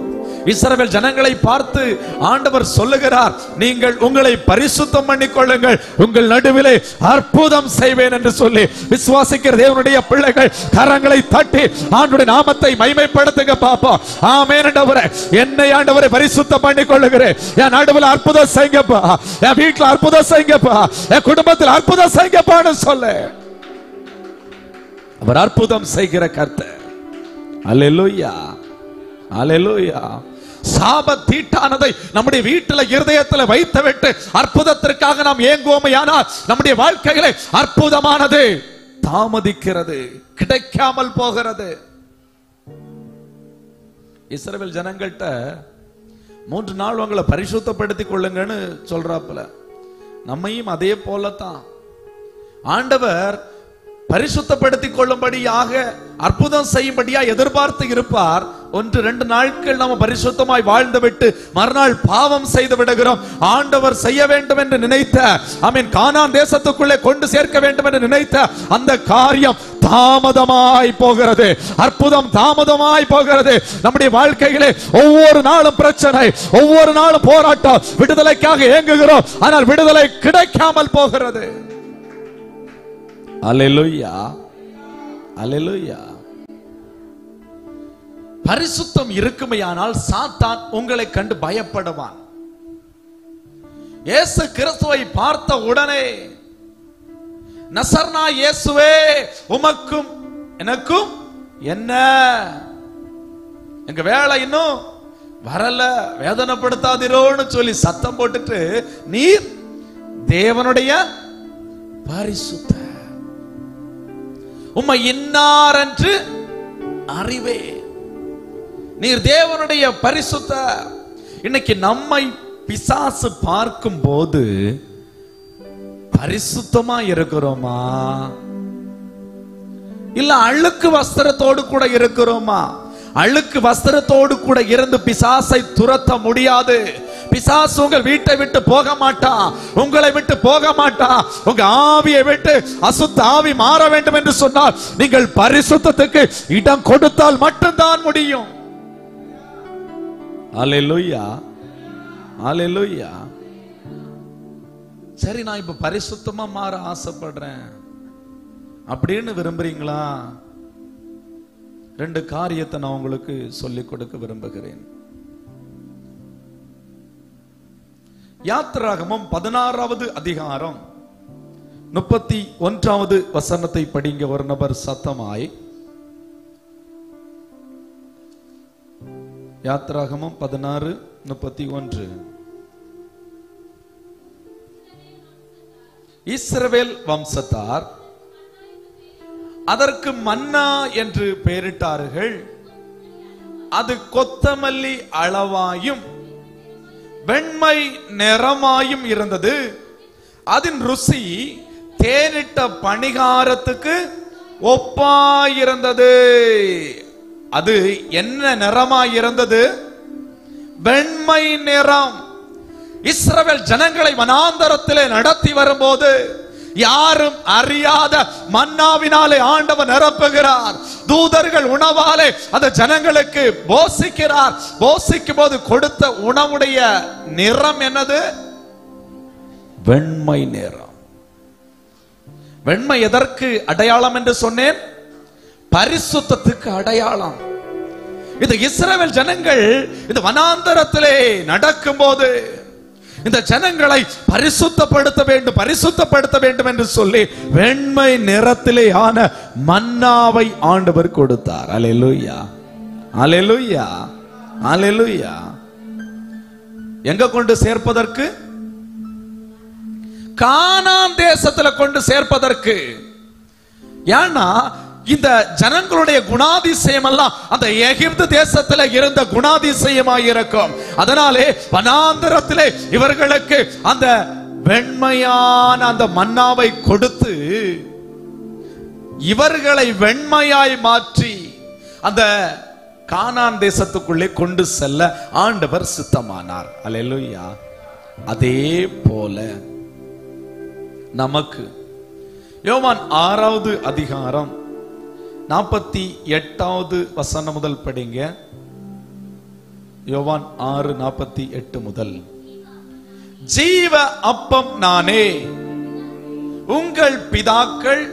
Speaker 1: இஸ்ரவேல் ஜனங்களை பார்த்து ஆண்டவர் சொல்லுகிறார், நீங்கள் உங்களை பரிசுத்தம் பண்ணிக் கொள்ளுங்கள், உங்கள் நடுவிலே அற்புதம் செய்வேன் என்று சொல்லி விசுவாசிக்கிற தேவனுடைய பிள்ளைகள் கரங்களை தட்டி ஆண்டவருடைய நாமத்தை மகிமைப்படுத்துங்க பாப்போம். ஆமென். ஆண்டவரே, என்னை ஆண்டவரே பரிசுத்தம் பண்ணிக் கொள்ளுகிறேன். என் நடுவில் அற்புதம் செய்யுங்கப்பா, என் வீட்டில் அற்புதம் செய்யுங்கப்பா, என் குடும்பத்தில் அற்புதம் செய்யுங்கப்பான்னு சொல்லு. அவர் அற்புதம் செய்கிற கர்த்தர். அல்லேலூயா, அல்லேலூயா. சாப தீட்டானதை நம்முடைய வீட்டில் இருதயத்தில் வைத்துவிட்டு அற்புதத்திற்காக நாம் ஏங்குவோமையானால் நம்முடைய வாழ்க்கையிலே அற்புதமானது தாமதிக்கிறது, கிடைக்காமல் போகிறது. இஸ்ரவேல் ஜனங்கள்ட்ட 3 நாள் உங்களை பரிசுத்தப்படுத்திக் கொள்ளுங்கன்னு சொல்றாப்புல. நம்மையும் அதே போலத்தான் ஆண்டவர் பரிசுத்தப்படுத்திக் கொள்ளும்படியாக அற்புதம் செய்யும்படியா எதிர்பார்த்து இருப்பார். 1-2 நாட்கள் நாம் பரிசுத்தமாய் வாழ்ந்து விட்டு மறுநாள் பாவம் செய்து விடுகிறோம். ஆண்டவர் செய்ய வேண்டும் என்று நினைத்த, ஆமென், கானான் தேசத்துக்குள்ளே கொண்டு சேர்க்க வேண்டும் என்று நினைத்த அந்த காரியம் தாமதமாய் போகிறது, அற்புதம் தாமதமாய் போகிறது. நம்முடைய வாழ்க்கையிலே ஒவ்வொரு நாளும் பிரச்சனை, ஒவ்வொரு நாளும் போராட்டம். விடுதலைக்காக ஏங்குகிறோம், ஆனால் விடுதலை கிடைக்காமல் போகிறது. அல்லேலூயா, அல்லேலூயா. பரிசுத்தம் இருக்குமையானால் சாத்தான் உங்களை கண்டு பயப்படுவான். இயேசு கிறிஸ்துவை பார்த்த உடனே, நசர்னா இயேசுவே, உமக்கும் எனக்கும் என்ன எங்க வேலை இன்னும் வரல, வேதனைப்படுத்தாதிரோன்னு சொல்லி சத்தம் போட்டுட்டு, நீர் தேவனுடைய பரிசுத்த, உம்மை இன்னார் என்று அறிவே, நீர் தேவனுடைய பரிசுத்த. இன்னைக்கு நம்மை பிசாசு பார்க்கும் போது பரிசுத்தமா இருக்கிறோமா, இல்ல அழுக்கு வஸ்திரத்தோடு கூட இருக்கிறோமா? அழுக்கு வஸ்திரத்தோடு கூட இருந்து பிசாசை துரத்த முடியாது. பிசாசு உங்கள் வீட்டை விட்டு போக மாட்டா, உங்களை விட்டு போக மாட்டா. உங்க ஆவியை விட்டு அசுத்த ஆவி மாற வேண்டும் என்று சொன்னால் நீங்கள் பரிசுத்தத்துக்கு இடம் கொடுத்தால் மட்டும்தான் முடியும். அல்லேலூயா, அல்லேலூயா. சரி, நான் இப்ப பரிசுத்தமா மாற ஆசைப்படுறேன் அப்படின்னு விரும்புறீங்களா? 2 காரியத்தை நான் உங்களுக்கு சொல்லிக் கொடுக்க விரும்புகிறேன். யாத்திராகமம் 16வது அதிகாரம் 31வது வசனத்தை படிங்க. ஒரு நபர் சத்தமாய். யாத்திராகமம் 16:31. இஸ்ரவேல் வம்சத்தார் அதற்கு மன்னா என்று பெயரிட்டார்கள். அது கொத்தமல்லி அளவாயும் வெண்மை நிறமாயும் இருந்தது. அதன் ருசி தேனிட்ட பணிகாரத்துக்கு ஒப்பாயிருந்தது. அது என்ன நிறமாய் இருந்தது? வெண்மை நிறம். இஸ்ரவேல் ஜனங்களை வனாந்தரத்திலே நடத்தி வரும்போது யாரும் அறியாத மன்னாவினாலே ஆண்டவர் நிரப்புகிறார். தூதர்கள் உணவாலே அந்த ஜனங்களுக்கு போஷிக்கிறார். போஷிக்கும் போது கொடுத்த உணவுடைய நிறம் என்னது? வெண்மை நிறம். வெண்மை எதற்கு அடையாளம் என்று சொன்னேன்? பரிசுத்தத்துக்கு அடையாளம். இது இஸ்ரவேல் ஜனங்கள் இந்த வனாந்தரத்திலே நடக்கும் போது இந்த ஜனங்களை பரிசுத்தப்படுத்த வேண்டும், பரிசுத்தப்படுத்த வேண்டும் என்று சொல்லி வெண்மை நிறத்திலே ஆன மன்னாவை ஆண்டவர் கொடுத்தார். அல்லேலூயா, அல்லேலூயா, அல்லேலூயா. எங்க கொண்டு சேர்ப்பதற்கு? கானான் தேசத்துல கொண்டு சேர்ப்பதற்கு. ஏன்னா இந்த ஜனங்களுடைய குணாதிசயம் எல்லாம் அந்த எகிப்து தேசத்துல இருந்த குணாதிசயமாய் இருக்கும். அதனாலே வனாந்தரத்திலே இவர்களுக்கு அந்த வெண்மையான அந்த மன்னாவை கொடுத்து இவர்களை வெண்மையாய் மாற்றி அந்த கானான் தேசத்துக்குள்ளே கொண்டு செல்ல ஆண்டவர் சித்தமானார். அல்லேலூயா. அதே போல நமக்கு யோவான் 6வது அதிகாரம் 48வது வசனம் முதல் படிங்க. யோவான் 6:48 முதல். ஜீவ அப்பம் நானே. உங்கள் பிதாக்கள்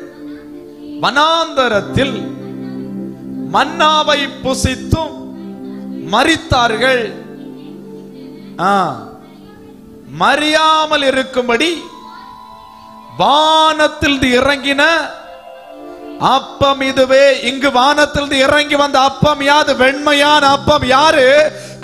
Speaker 1: வனாந்தரத்தில் மன்னாவை புசித்தும் மரித்தார்கள். மரியாமல் இருக்கும்படி வானத்தில் இறங்கின அப்பம் இதுவே. இங்கு வானத்தில் இறங்கி வந்த அப்பம் யாது? வெண்மையான அப்பம். யாரு?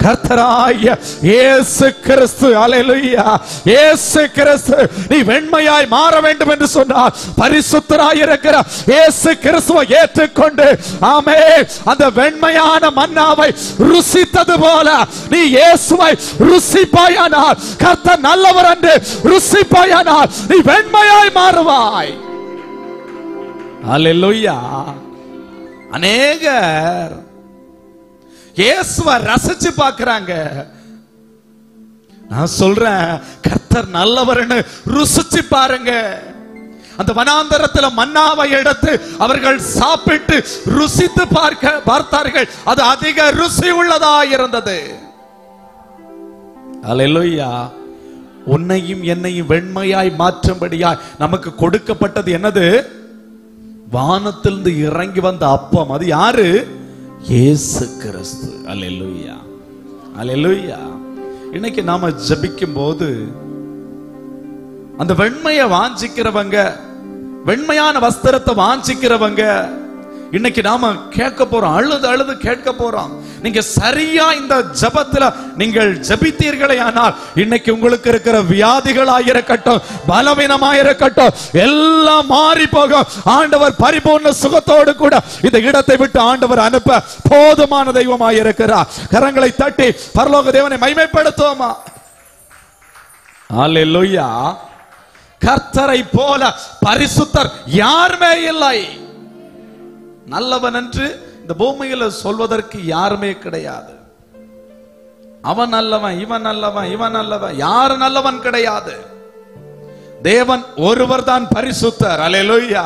Speaker 1: கர்த்தராகிய இயேசு கிறிஸ்து. அல்லேலூயா. இயேசு கிறிஸ்து. நீ வெண்மையாய் மாற வேண்டும் என்று சொன்னார். பரிசுத்தராய் இருக்கிற இயேசு கிறிஸ்துவை ஏற்றுக்கொண்டு ஆமென் அந்த வெண்மையான மன்னாவை ருசித்தது போல நீ இயேசுவை ருசிப்பாயானால், கர்த்தர் நல்லவர் என்று ருசிப்பாயானால் நீ வெண்மையாய் மாறுவாய். அல்லேலூயா. அநேகர் இயேசுவை ரசிச்சு பார்க்கறாங்க. நான் சொல்றேன், கர்த்தர் நல்லவர்னு ருசிச்சு பாருங்க. அந்த வனாந்தரத்துல மன்னாவை எடுத்து அவர்கள் சாப்பிட்டு ருசித்து பார்த்தார்கள். அது அதிக ருசி உள்ளதா இருந்தது. அல்லேலூயா. உன்னையும் என்னையும் வெண்மையாய் மாற்றும்படியாய் நமக்கு கொடுக்கப்பட்டது என்னது? வானத்திலிருந்து இறங்கி வந்த அப்பம். அது யாரு? இயேசு கிறிஸ்து. அல்லேலூயா, அல்லேலூயா. இன்னைக்கு நாம ஜெபிக்கும் போது அந்த வெண்மையை வாஞ்சிக்கிறவங்க, வெண்மையான வஸ்திரத்தை வாஞ்சிக்கிறவங்க இன்னைக்கு நாம கேட்க போறோம். அழுது அழுது கேட்க போறோம். நீங்க சரியா இந்த ஜெபத்துல நீங்கள் ஜெபித்தீர்களே ஆனால் இன்னைக்கு உங்களுக்கு இருக்கிற வியாதிகளாயிருக்கட்டும், பலவீனமாயிருக்கட்டும், எல்லாம் மாறி போகும். ஆண்டவர் பரிபூர்ண சுகத்தோடு கூட இந்த இடத்தை விட்டு ஆண்டவர் அனுப்ப போதுமான தெய்வமாயிருக்கிறார். கரங்களை தட்டி பரலோக தேவனை மகிமைப்படுத்துவோமா? அல்லேலூயா. கர்த்தரை போல பரிசுத்தர் யாருமே இல்லை. நல்லவன் என்று இந்த பூமியில சொல்வதற்கு யாருமே கிடையாது. அவன் நல்லவன், இவன் நல்லவன், இவன் நல்லவன், யாரு நல்லவன் கிடையாது. தேவன் ஒருவர் தான் பரிசுத்தர். அல்லேலூயா.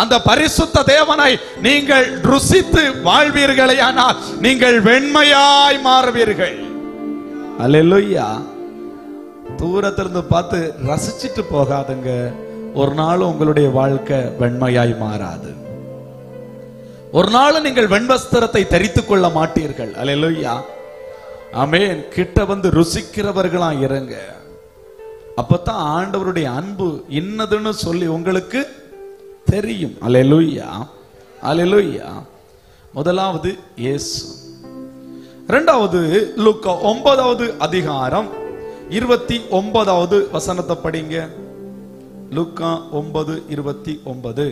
Speaker 1: அந்த பரிசுத்த தேவனை நீங்கள் ருசித்து வாழ்வீர்களேயானால் நீங்கள் வெண்மையாய் மாறுவீர்கள். அல்லேலூயா. தூரத்திலிருந்து பார்த்து ரசிச்சிட்டு போகாதுங்க. ஒரு நாள் உங்களுடைய வாழ்க்கை வெண்மையாய் மாறாது. ஒரு நாள் நீங்கள் வெண்வஸ்திரத்தை தரித்துக் கொள்ள மாட்டீர்கள். அல்லேலூயா. ஆமென். கிட்ட வந்து ருசிக்கிறவர்களா இருங்க. அப்பதான் ஆண்டவருடைய அன்பு இன்னதுன்னு சொல்லி உங்களுக்கு தெரியும். அல்லேலூயா. அல்லேலூயா. முதலாவது இயேசு. இரண்டாவது லூக்கா 9வது அதிகாரம் 29வது வசனத்தை படிங்க. லூக்கா 9:29.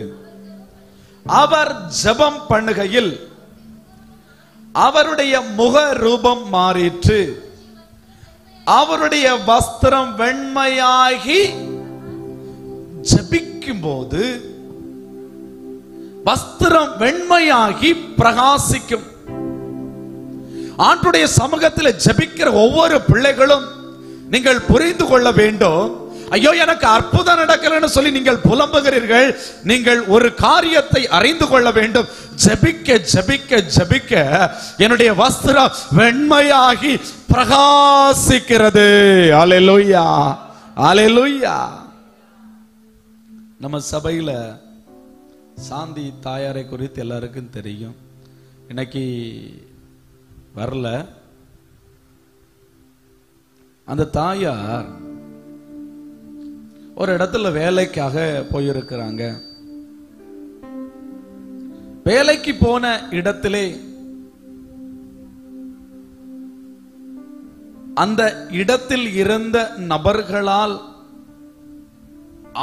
Speaker 1: அவர் ஜெபம் பண்ணுகையில் அவருடைய முக ரூபம் மாறிற்று, அவருடைய வஸ்திரம் வெண்மையாகி, ஜெபிக்கும் போது வஸ்திரம் வெண்மையாகி பிரகாசிக்கும். ஆண்டுடைய சமூகத்தில் ஜெபிக்கிற ஒவ்வொரு பிள்ளைகளும் நீங்கள் புரிந்து கொள்ள வேண்டும். ஐயோ எனக்கு அற்புதம் நடக்கலன்னு சொல்லி நீங்கள் புலம்புகிறீர்கள். நீங்கள் ஒரு காரியத்தை அறிந்து கொள்ள வேண்டும். ஜெபிக்க ஜெபிக்க ஜெபிக்க என்னுடைய வஸ்திரம் வெண்மையாகி பிரகாசிக்கிறது. அல்லேலூயா. அல்லேலூயா. நம்ம சபையில சாந்தி தாயாரை குறித்து எல்லாருக்கும் தெரியும். இன்னைக்கு வரல. அந்த தாயார் ஒரு இடத்துல வேலைக்காக போயிருக்கிறாங்க. வேலைக்கு போன இடத்திலே அந்த இடத்தில் இருந்த நபர்களால்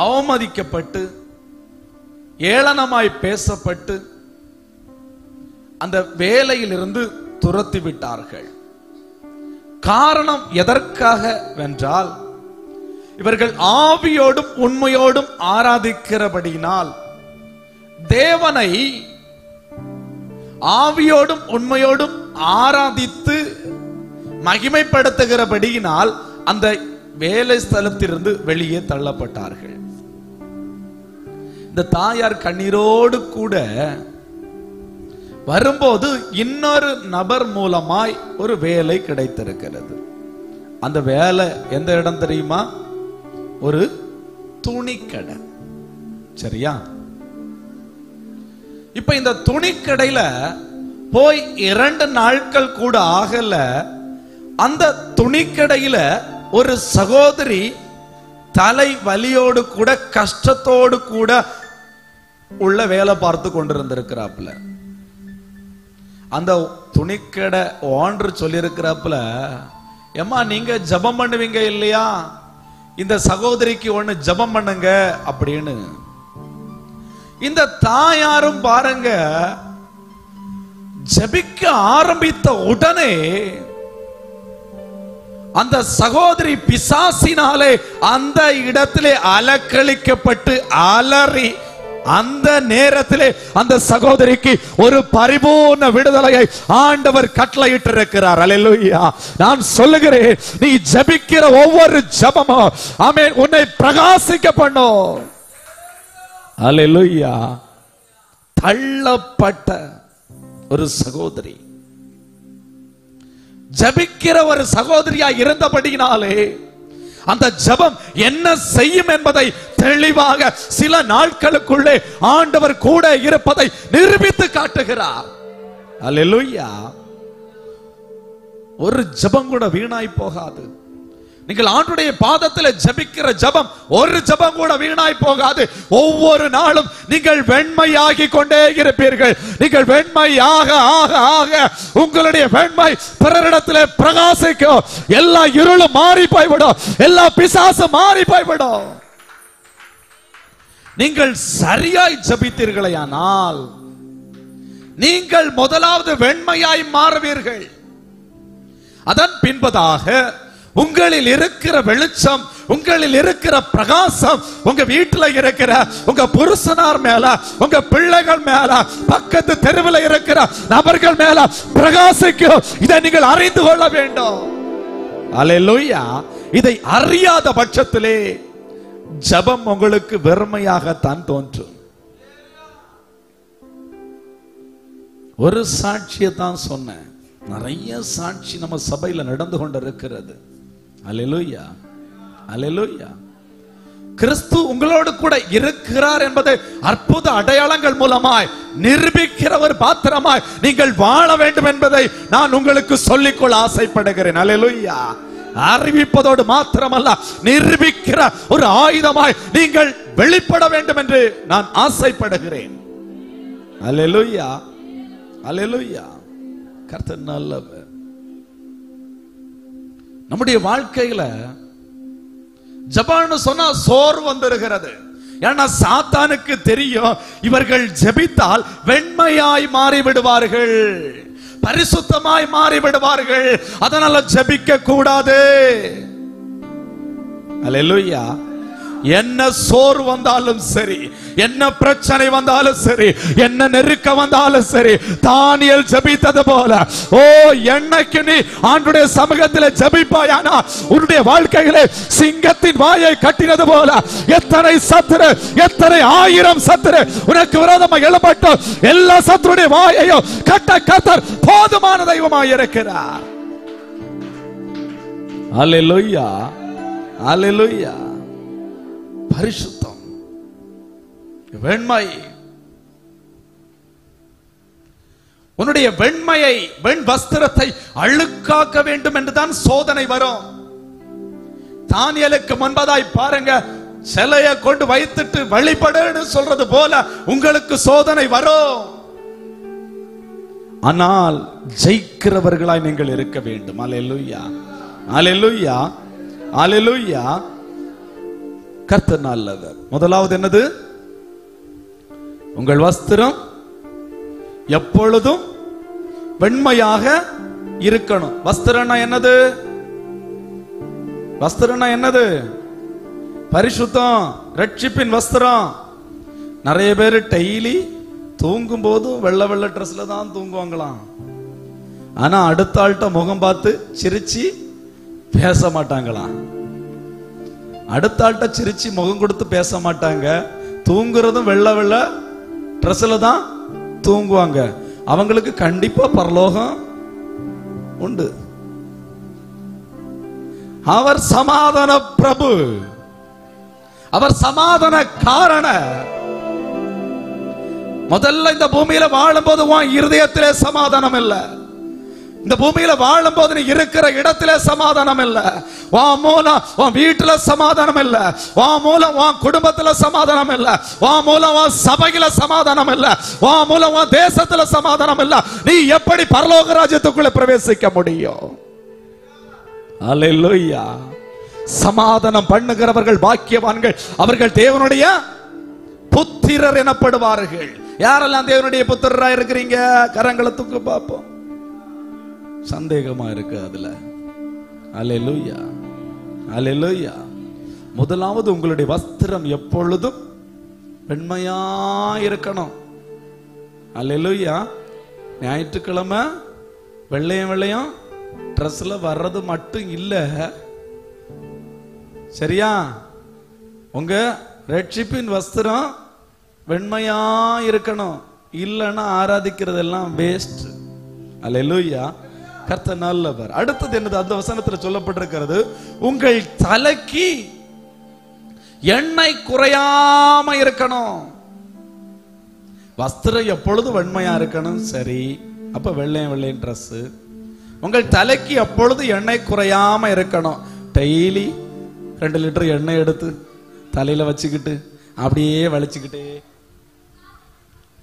Speaker 1: அவமதிக்கப்பட்டு ஏளனமாய் பேசப்பட்டு அந்த வேலையிலிருந்து துரத்தி விட்டார்கள். காரணம் எதற்காக வென்றால், இவர்கள் ஆவியோடும் உண்மையோடும் ஆராதிக்கிறபடியினால், தேவனை ஆவியோடும் உண்மையோடும் ஆராதித்து மகிமைப்படுத்துகிறபடியினால் அந்த வேலை ஸ்தலத்திலிருந்து வெளியே தள்ளப்பட்டார்கள். இந்த தாயார் கண்ணீரோடு கூட வரும்போது இன்னொரு நபர் மூலமாய் ஒரு வேலை கிடைத்திருக்கிறது. அந்த வேலை எந்த இடம் தெரியுமா? ஒரு துணிக்கடை. சரியா? இப்ப இந்த துணிக்கடையில போய் 2 நாட்கள் கூட ஆகல. அந்த துணிக்கடையில ஒரு சகோதரி தலை வலியோடு கூட கஷ்டத்தோடு கூட உள்ள வேலை பார்த்து கொண்டிருந்திருக்கிறாப்புல. அந்த துணிக்கடை ஓனர் சொல்லியிருக்கிறாப்புல, ஏம்மா நீங்க ஜெபம் பண்ணுவீங்க இல்லையா, இந்த சகோதரிக்கு ஒண்ணு ஜெபம் பண்ணுங்க அப்படின்னு. இந்த தாயாரும் பாருங்க, ஜெபிக்க ஆரம்பித்த உடனே அந்த சகோதரி பிசாசினாலே அந்த இடத்திலே அலக்களிக்கப்பட்டு அலறி, அந்த நேரத்திலே அந்த சகோதரிக்கு ஒரு பரிபூர்ண விடுதலையை ஆண்டவர் கட்டளையிட்டிருக்கிறார். அல்லேலூயா. நான் சொல்லுகிறேன், நீ ஜெபிக்கிற ஒவ்வொரு ஜெபமும் ஆமென் உன்னை பிரகாசிக்க பண்ணும். அல்லேலூயா. தள்ளப்பட்ட ஒரு சகோதரி ஜெபிக்கிற ஒரு சகோதரியா இருந்தபடியினாலே அந்த ஜெபம் என்ன செய்யும் என்பதை தெளிவாக சில நாட்களுக்குள்ளே ஆண்டவர் கூட இருப்பதை நிரூபித்து காட்டுகிறார். அல்லேலூயா. ஒரு ஜெபம் கூட வீணாய் போகாது. நீங்கள் ஆண்டுடைய பாதத்தில் ஜெபிக்கிற ஜெபம் ஒரு ஜெபம் கூட வீணாய் போகாது. ஒவ்வொரு நாளும் நீங்கள் வெண்மையாகி கொண்டே இருப்பீர்கள். நீங்கள் வெண்மையாக ஆக ஆக உங்களுடைய வெண்மை பிறரிடத்தில் பிரகாசிக்கும். எல்லா இருளும் மாறி போய்விடும், எல்லா பிசாசும் மாறி போய்விடும். நீங்கள் சரியாய் ஜெபித்தீர்களேயானால் நீங்கள் முதலாவது வெண்மையாய் மாறுவீர்கள். அதன் பின்பதாக உங்களில் இருக்கிற வெளிச்சம், உங்களில் இருக்கிற பிரகாசம் உங்க வீட்டில் இருக்கிற உங்க புருஷனார் மேல, உங்க பிள்ளைகள் மேல, பக்கத்து தெருவில் இருக்கிற நபர்கள் மேல பிரகாசிக்கும். இதை நீங்கள் அறிந்து கொள்ள வேண்டும். அல்லேலூயா. இதை அறியாத பட்சத்திலே ஜெபம் உங்களுக்கு வெறுமையாகத்தான் தோன்றும். ஒரு சாட்சியை தான் சொன்னேன், நிறைய சாட்சி நம்ம சபையில நடந்து கொண்டிருக்கிறது. அல்லேலூயா, அல்லேலூயா. கிறிஸ்து உங்களோடு கூட இருக்கிறார் என்பதை அற்புத அடையாளங்கள் மூலமாய் நிரூபிக்கிற ஒரு பாத்திரமாய் நீங்கள் வாழ வேண்டும் என்பதை நான் உங்களுக்கு சொல்லிக்கொள்ள ஆசைப்படுகிறேன். அல்லேலூயா. அறிவிப்பதோடு மாத்திரமல்ல, நிரூபிக்கிற ஒரு ஆயுதமாய் நீங்கள் வெளிப்பட வேண்டும் என்று நான் ஆசைப்படுகிறேன். அல்லேலூயா, அல்லேலூயா. கர்த்தர் நல்லவர். நம்முடைய வாழ்க்கையில ஜெபம்னு சொன்னா சோர்வு வந்துருகிறது. ஏன்னா சாத்தானுக்கு தெரியும் இவர்கள் ஜெபித்தால் வெண்மையாய் மாறி விடுவார்கள், பரிசுத்தமாய் மாறி விடுவார்கள், அதனால ஜெபிக்க கூடாது. அல்லேலூயா. என்ன சோர்வு வந்தாலும் சரி, என்ன பிரச்சனை வந்தாலும் சரி, என்ன நெருக்க வந்தாலும் சரி, தானியேல் ஜெபித்தது போல, ஓ என்னைக்கு நீ ஆண்டவருடைய சமூகத்தில் ஜெபிப்பாயானா உன்னுடைய வாழ்க்கையிலே சிங்கத்தின் வாயை கட்டினது போல எத்தனை சத்துரு, எத்தனை ஆயிரம் சத்துரு உனக்கு விரோதமாக எழும்பட்டும், எல்லா சத்துருடைய வாயையும் கட்ட கர்த்தர் போதுமான தெய்வமாய் இருக்கிறார். அல்லேலூயா, அல்லேலூயா. பரிசுத்தம், வெண்மை. உன்னுடைய வெண்மையை, வெண் வஸ்திரத்தை அழுக்காக்க வேண்டும் என்றுதான் சோதனை வரும். தானியேலுக்கு முன்பதாய் பாருங்க, சிலையை கொண்டு வைத்துட்டு வழிபடுன்னு சொல்றது போல உங்களுக்கு சோதனை வரும். ஆனால் ஜெயிக்கிறவர்களாய் நீங்கள் இருக்க வேண்டும். அல்லேலூயா, அல்லேலூயா, அல்லேலூயா. கர்த்தர் நல்லவர். முதலாவது என்னது? உங்கள் வஸ்திரம் எப்பொழுதும் வெண்மையாக இருக்கணும். வஸ்திரம்னா என்னது? வஸ்திரம்னா என்னது? பரிசுத்தம், ரட்சிப்பின் வஸ்திரம். நிறைய பேர் டெய்லி தூங்கும் போதும் வெள்ளை வெள்ளை ட்ரெஸ்ல தான் தூங்குவாங்களாம். ஆனா அடுத்த ஆள்கிட்ட முகம் பார்த்து சிரிச்சு பேச மாட்டாங்களாம். அடுத்த ஆள்கிட்ட சிரிச்சு முகம் கொடுத்து பேச மாட்டாங்க. தூங்குறதும் வெள்ளை வெள்ளை ட்ரெஸ்ல தான் தூங்குவாங்க. அவங்களுக்கு கண்டிப்பா பரலோகம் உண்டு. அவர் சமாதான பிரபு, அவர் சமாதான காரண. முதல்ல இந்த பூமியில வாழும்போது உன் இருதயத்திலே சமாதானம் இல்லை. இந்த பூமியில வாழும் போது நீ இருக்கிற இடத்திலே சமாதானம் இல்ல. உன் மூலம் உன் வீட்டுல சமாதானம் இல்ல, உன் மூலம் உன் குடும்பத்துல சமாதானம் இல்ல, உன் மூலம் உன் சபையில சமாதானம் இல்ல, உன் மூலம் உன் தேசத்துல சமாதானம் இல்ல. நீ எப்படி பரலோக ராஜ்யத்துக்குள்ள பிரவேசிக்க முடியும்? அல்லேலூயா. சமாதானம் பண்ணுகிறவர்கள் பாக்கியவான்கள், அவர்கள் தேவனுடைய புத்திரர் எனப்படுவார்கள். யாரெல்லாம் தேவனுடைய புத்திரரா இருக்கிறீங்க? கரங்களை தூக்கு பார்ப்போம். சந்தேகமா இருக்கு அதுல. அல்லேலூயா, அல்லேலூயா. முதலாவது உங்களுடைய வஸ்திரம் எப்பொழுதும் வெண்மையா இருக்கணும். அல்லேலூயா. ஞாயிற்றுக்கிழமை வெள்ளையும் வெள்ளையும் ட்ரெஸ்ல வர்றது மட்டும் இல்ல, சரியா? உங்க ரட்சிப்பின் வஸ்திரம் வெண்மையா இருக்கணும். இல்லைன்னா ஆராதிக்கிறதெல்லாம் வேஸ்ட். அல்லேலூயா. கர்த்தர் நல்லவர். அடுத்தது என்னது? அந்த வசனத்துல சொல்லப்பட்டிருக்கிறது, உங்கள் தலைக்கு எண்ணெய் குறையாம இருக்கணும். வஸ்திரம் எப்பொழுதும் வெண்மையா இருக்கணும், சரி. அப்ப வெள்ளையும் வெள்ளையும் ட்ரெஸ். உங்கள் தலைக்கு எப்பொழுது எண்ணெய் குறையாம இருக்கணும். டெய்லி 2 லிட்டர் எண்ணெய் எடுத்து தலையில வச்சுக்கிட்டு அப்படியே வலிச்சுக்கிட்டே,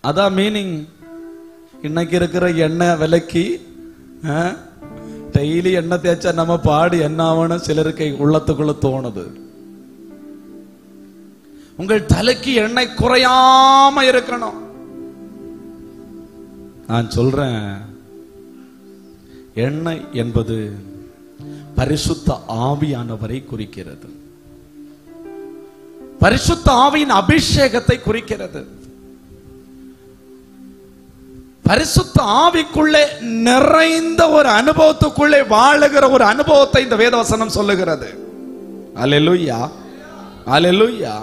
Speaker 1: அதான் மீனிங். இன்னைக்கு இருக்கிற எண்ணெய் விலைக்கு டெய்லி எண்ணெய் தேய்ச்சா நம்ம பாடு என்ன ஆகணும் சிலருக்கு உள்ளத்துக்குள்ள தோணுது. உங்கள் தலைக்கு எண்ணெய் குறையாம இருக்கணும். நான் சொல்றேன், எண்ணெய் என்பது பரிசுத்த ஆவியானவரை குறிக்கிறது. பரிசுத்த ஆவியின் அபிஷேகத்தை குறிக்கிறது. பரிசுத்த ஆவிக்குள்ளே நிறைந்த ஒரு அனுபவத்துக்குள்ளே வாழுகிற ஒரு அனுபவத்தை இந்த வேதவசனம் சொல்லுகிறது. அல்லேலூயா, அல்லேலூயா.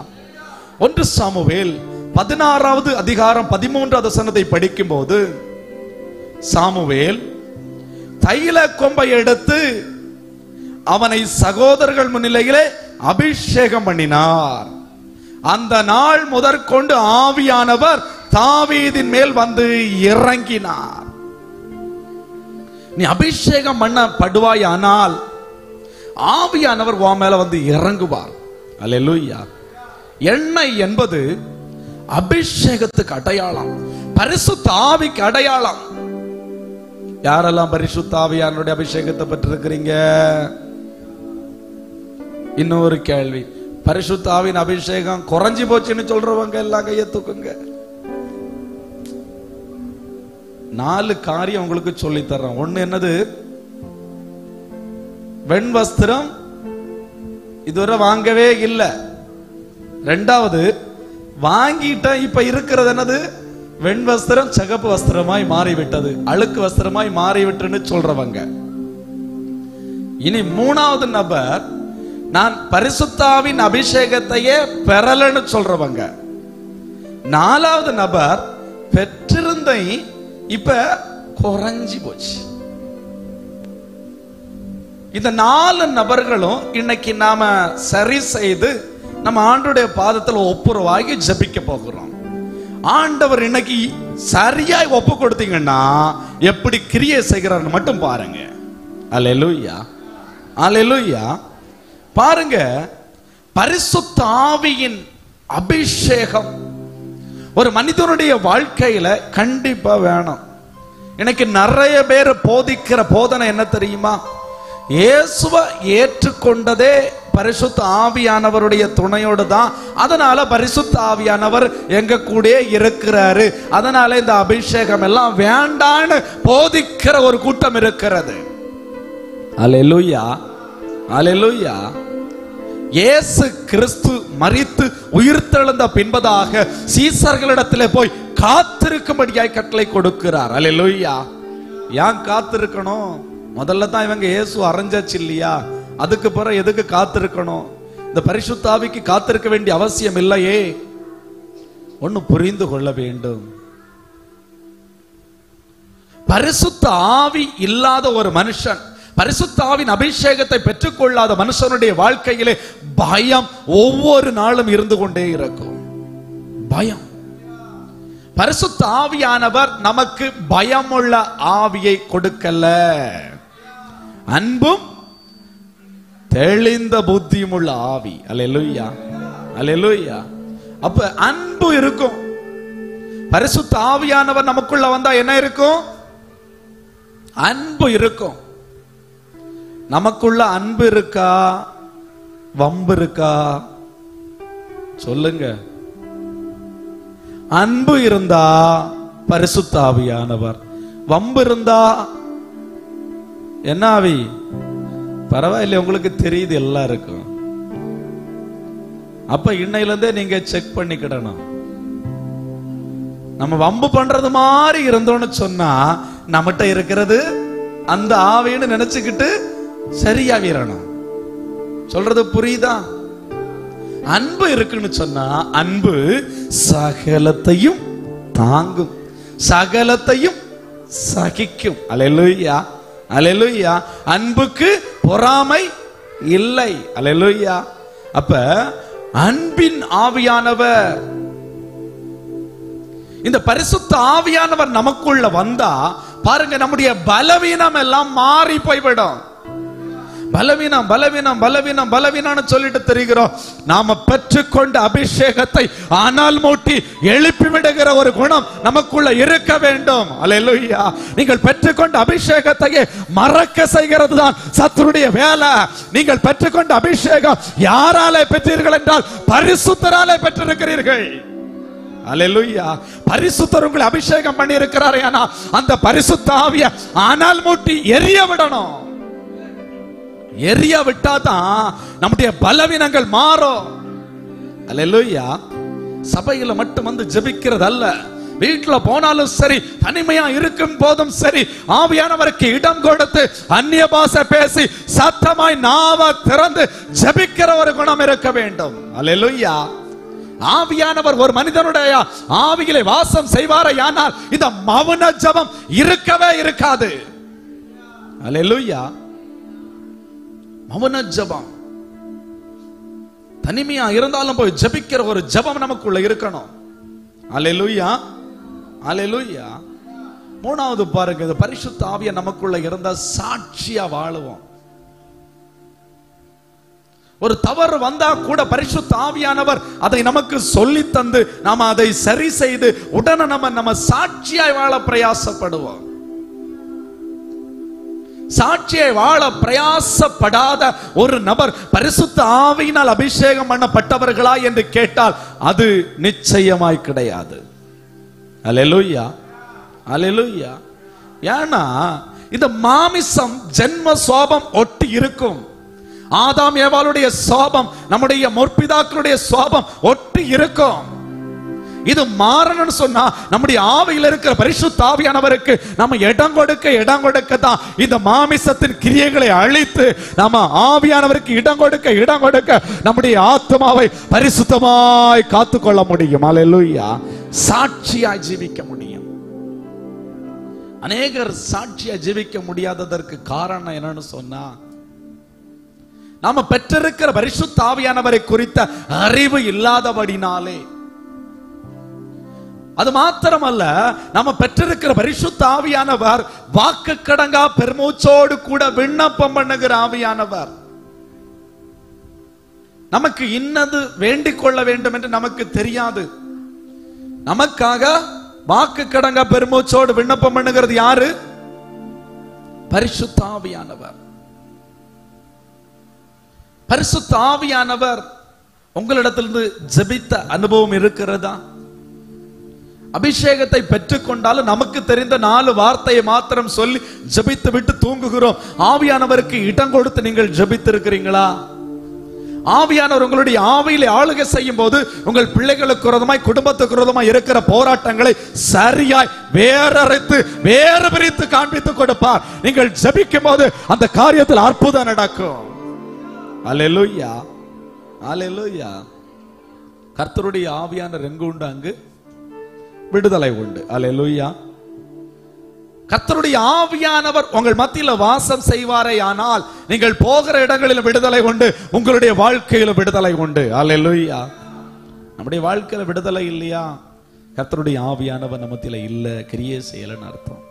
Speaker 1: 1 சாமுவேல் 16வது அதிகாரம் 13வது வசனத்தை படிக்கும் போது, சாமுவேல் தைல கொம்பை எடுத்து அவனை சகோதரர்கள் முன்னிலையிலே அபிஷேகம் பண்ணினார். அந்த நாள் முதற்கொண்டு ஆவியானவர் தாவீதின் மேல் வந்து இறங்கினார். நீ அபிஷேகம் பண்ணப்படுவாய், ஆனால் ஆவியானவர் உன் மேல வந்து இறங்குவார். அல்லேலூயா. எண்ணெய் என்பது அபிஷேகத்துக்கு அடையாளம், பரிசுத்த ஆவிக்கு அடையாளம். யாரெல்லாம் பரிசுத்த ஆவியானுடைய அபிஷேகத்தை பெற்றிருக்கிறீங்க? இன்னொரு கேள்வி, பரிசுத்த ஆவியின் அபிஷேகம் குறைஞ்சி போச்சுன்னு சொல்றவங்க எல்லாம் கையை தூக்குங்க. 4 காரியம் உங்களுக்கு சொல்லி தர்றேன். ஒண்ணு என்னது? வெண் வஸ்திரம் இதுவரை வாங்கவே இல்லை. 2வது, வாங்கிட்ட இப்ப இருக்கிறது என்னது? வெண் வஸ்திரம் சிகப்பு வஸ்திரமாய் மாறிவிட்டது, அழுக்கு வஸ்திரமாய் மாறிவிட்டுன்னு சொல்றவங்க. இனி 3வது நபர், நான் பரிசுத்தாவின் அபிஷேகத்தையே பெறலன்னு சொல்றவங்க. 4வது நபர், பெற்றிருந்த இப்ப குறைஞ்சி போச்சு. இந்த 4 நபர்களும் இன்னைக்கு நாம சரி செய்து நம்ம ஆண்டவருடைய பாதத்தில் ஒப்புரவாகி ஜெபிக்க போகிறோம். ஆண்டவர் இன்னைக்கு சரியாய் ஒப்பு கொடுத்தீங்கன்னா எப்படி கிரியை செய்கிறார்னு மட்டும் பாருங்க. அல்லேலூயா, அல்லேலூயா. பாருங்க, பரிசுத்த ஆவியின் அபிஷேகம் ஒரு மனிதனுடைய வாழ்க்கையில கண்டிப்பா வேணும். இன்னைக்கு நிறைய பேர் போதிக்கிற போதனை என்ன தெரியுமா? இயேசுவை ஏற்றுக்கொண்டதே பரிசுத்த ஆவியானவருடைய துணையோடு தான். அதனால பரிசுத்த ஆவியானவர் எங்க கூட இருக்கிறாரு, அதனால இந்த அபிஷேகம் எல்லாம் வேண்டான்னு போதிக்கிற ஒரு கூட்டம் இருக்கிறது. அல்லேலூயா, அல்லேலூயா. இயேசு கிறிஸ்து மரித்து உயிர்த்தெழுந்த பின்பதாக சீசர்களிடத்திலே போய் காத்திருக்கும்படியாய் கட்டளை கொடுக்கிறார். அல்லேலூயா. ஏன் காத்திருக்கணும்? முதல்ல தான் இவங்க இயேசு அரைஞ்சாச்சு இல்லையா? அதுக்கு பிறகு எதுக்கு காத்திருக்கணும்? இந்த பரிசுத்த ஆவிக்கு காத்திருக்க வேண்டிய அவசியம் இல்லையே. ஒன்னு புரிந்து கொள்ள வேண்டும், பரிசுத்த ஆவி இல்லாத ஒரு மனுஷன், பரிசுத்த ஆவியின் அபிஷேகத்தை பெற்றுக்கொள்ளாத மனுஷனுடைய வாழ்க்கையிலே பயம் ஒவ்வொரு நாளும் இருந்து கொண்டே இருக்கும். பயம். பரிசுத்த ஆவியானவர் நமக்கு பயமுள்ள ஆவியை கொடுக்கல, அன்பும் தெளிந்த புத்தியும் உள்ள ஆவி. அல்லேலூயா, அல்லேலூயா. அப்ப அன்பு இருக்கும். பரிசுத்த ஆவியானவர் நமக்குள்ள வந்தா என்ன இருக்கும்? அன்பு இருக்கும். நமக்குள்ள அன்பு இருக்கா, வம்பு இருக்கா? சொல்லுங்க. அன்பு இருந்தா பரிசுத்த ஆவியானவர், வம்பு இருந்தா என்ன ஆவி? பரவாயில்லை, உங்களுக்கு தெரியுது எல்லாருக்கும். அப்ப இன்னையில இருந்தே நீங்க செக் பண்ணிக்கிடணும். நம்ம வம்பு பண்றது மாதிரி இருந்தோம்னு சொன்னா நம்மகிட்ட இருக்கிறது அந்த ஆவின்னு நினைச்சுக்கிட்டு சரியாவிடணும். சொல்றது புரியுதா? அன்பு இருக்குன்னு சொன்னா அன்பு சகலத்தையும் தாங்கும், சகலத்தையும் சகிக்கும். அல்லேலூயா, அல்லேலூயா. அன்புக்கு பொறாமை இல்லை. அல்லேலூயா. அப்ப அன்பின் ஆவியானவர், இந்த பரிசுத்த ஆவியானவர் நமக்குள்ள வந்தா பாருங்க, நம்முடைய பலவீனம் எல்லாம் மாறி போய்விடும். பலவீனம் பலவீனம் பலவீனம் பலவீனம்னு சொல்லிட்டு தெரிகிறோம். நாம பெற்றுக்கொண்ட அபிஷேகத்தை ஆனால் மூட்டி எழுப்பி விடுகிற ஒரு குணம் நமக்குள்ள இருக்க வேண்டும். அல்லேலூயா. நீங்கள் பெற்றுக்கொண்ட அபிஷேகத்தையே மறக்க செய்கிறது தான் சத்துருடைய வேலை. நீங்கள் பெற்றுக்கொண்ட அபிஷேகம் யாராலே பெற்றீர்கள் என்றால் பரிசுத்தராலே பெற்றிருக்கிறீர்கள். அல்லேலூயா. பரிசுத்தர் உங்களை அபிஷேகம் பண்ணி இருக்கிறாரே, ஆனா அந்த பரிசுத்த ஆவிய ஆனால் மூட்டி எரிய விடணும். எரிய விட்டாதான் நம்முடைய பலவீனங்கள் மாறும். அல்லேலூயா. சபையில மட்டும் வந்து ஜெபிக்கிறது அல்ல, வீட்டுல போனாலும் சரி, தனிமையா இருக்கும் போதும் சரி, ஆவியானவருக்கு இடம் கொடுத்து அந்நிய பாஷை பேசி சத்தமாய் நாவ திறந்து ஜெபிக்கிற ஒரு குணம் இருக்க வேண்டும். அல்லேலூயா. ஆவியானவர் ஒரு மனிதனுடைய ஆவியிலே வாசம் செய்வாரையானால் இந்த மௌன ஜெபம் இருக்கவே இருக்காது. அல்லேலூயா. மௌன ஜெபம், தனிமையா இருந்தாலும் போய் ஜெபிக்கிற ஒரு ஜெபம் நமக்குள்ள இருக்கணும். அல்லேலூயா. அல்லேலூயா. மூணாவது பாருங்க, இந்த பரிசுத்த ஆவியா நமக்குள்ள இருந்தா சாட்சியா வாழுவோம். ஒரு தவறு வந்தா கூட பரிசுத்த ஆவியானவர் அதை நமக்கு சொல்லி தந்து நாம அதை சரி செய்து உடனே நம்ம சாட்சியாய் வாழ பிரயாசப்படுவோம். சாட்சியை வாழ பிரயாசப்படாத ஒரு நபர் பரிசுத்த ஆவியினால் அபிஷேகம் பண்ணப்பட்டவர்களா என்று கேட்டால் அது நிச்சயமாய் கிடையாது. அல்லேலூயா. அல்லேலூயா. ஏன்னா இந்த மாமிசம் ஜென்ம சுபாவம் ஒட்டி இருக்கும். ஆதாம் ஏவாளுடைய சுபாவம், நம்முடைய முற்பிதாக்களுடைய சுபாவம் ஒட்டி இருக்கும். இது மாறணும்னு சொன்னா நம்முடைய ஆவியில் இருக்கிற பரிசுத்த ஆவியானவருக்கு நம்ம இடம் கொடுக்க தான் இந்த மாமிசத்தின் கிரியைகளை அழித்து நம்ம ஆவியானவருக்கு இடம் கொடுக்க நம்முடைய ஆத்மாவை பரிசுத்தமாய் காத்துக்கொள்ள முடியும். அல்லேலூயா. சாட்சியாய் ஜீவிக்க முடியும். அநேகர் சாட்சியா ஜீவிக்க முடியாததற்கு காரணம் என்னன்னு சொன்னா, நாம பெற்றிருக்கிற பரிசுத்த ஆவியானவரை குறித்த அறிவு இல்லாதபடினாலே. அது மாத்திரமல்ல, நாம பெற்றிருக்கிற பரிசுத்த ஆவியானவர் வாக்கு கடங்கா பெருமூச்சோடு கூட விண்ணப்பம் பண்ணுகிற ஆவியானவர். நமக்கு இன்னது வேண்டிக் கொள்ள வேண்டும் என்று நமக்கு தெரியாது. நமக்காக வாக்கு கடங்கா பெருமூச்சோடு விண்ணப்பம் பண்ணுகிறது யாரு? பரிசுத்த ஆவியானவர். பரிசுத்த ஆவியானவர் உங்களிடத்திலிருந்து ஜெபித்த அனுபவம் இருக்கிறதா? அபிஷேகத்தை பெற்றுக்கொண்டாலும் நமக்கு தெரிந்த 4 வார்த்தையை மாத்திரம் சொல்லி ஜெபித்து விட்டு தூங்குகிறோம். ஆவியானவருக்கு இடம் கொடுத்து நீங்கள் ஜெபித்திருக்கிறீங்களா? ஆவியானவர் உங்களுடைய ஆவியிலே ஆளுகை செய்யும் போது உங்கள் பிள்ளைகளுக்கு விரோதமாய், குடும்பத்துக்கு விரோதமாய் இருக்கிற போராட்டங்களை சரியாய் வேறறுத்து வேறு பிரித்து காண்பித்துக் கொடுப்பார். நீங்கள் ஜெபிக்கும் போது அந்த காரியத்தில் அற்புதம் நடக்கும். அல்லேலூயா. அல்லேலூயா. கர்த்தருடைய ஆவியானவர் எங்கு உண்டு அங்கு விடுதலை உண்டு. அல்லேலூயா. கர்த்தருடைய ஆவியானவர் உங்கள் மத்தியில வாசம் செய்வாரே ஆனால் நீங்கள் போகிற இடங்களில் விடுதலை உண்டு, உங்களுடைய வாழ்க்கையில விடுதலை உண்டு. அல்லேலூயா. நம்முடைய வாழ்க்கையில விடுதலை இல்லையா, கர்த்தருடைய ஆவியானவர் நம்ம மத்தியில இல்ல, கிரியை செய்யலன்னு அர்த்தம்.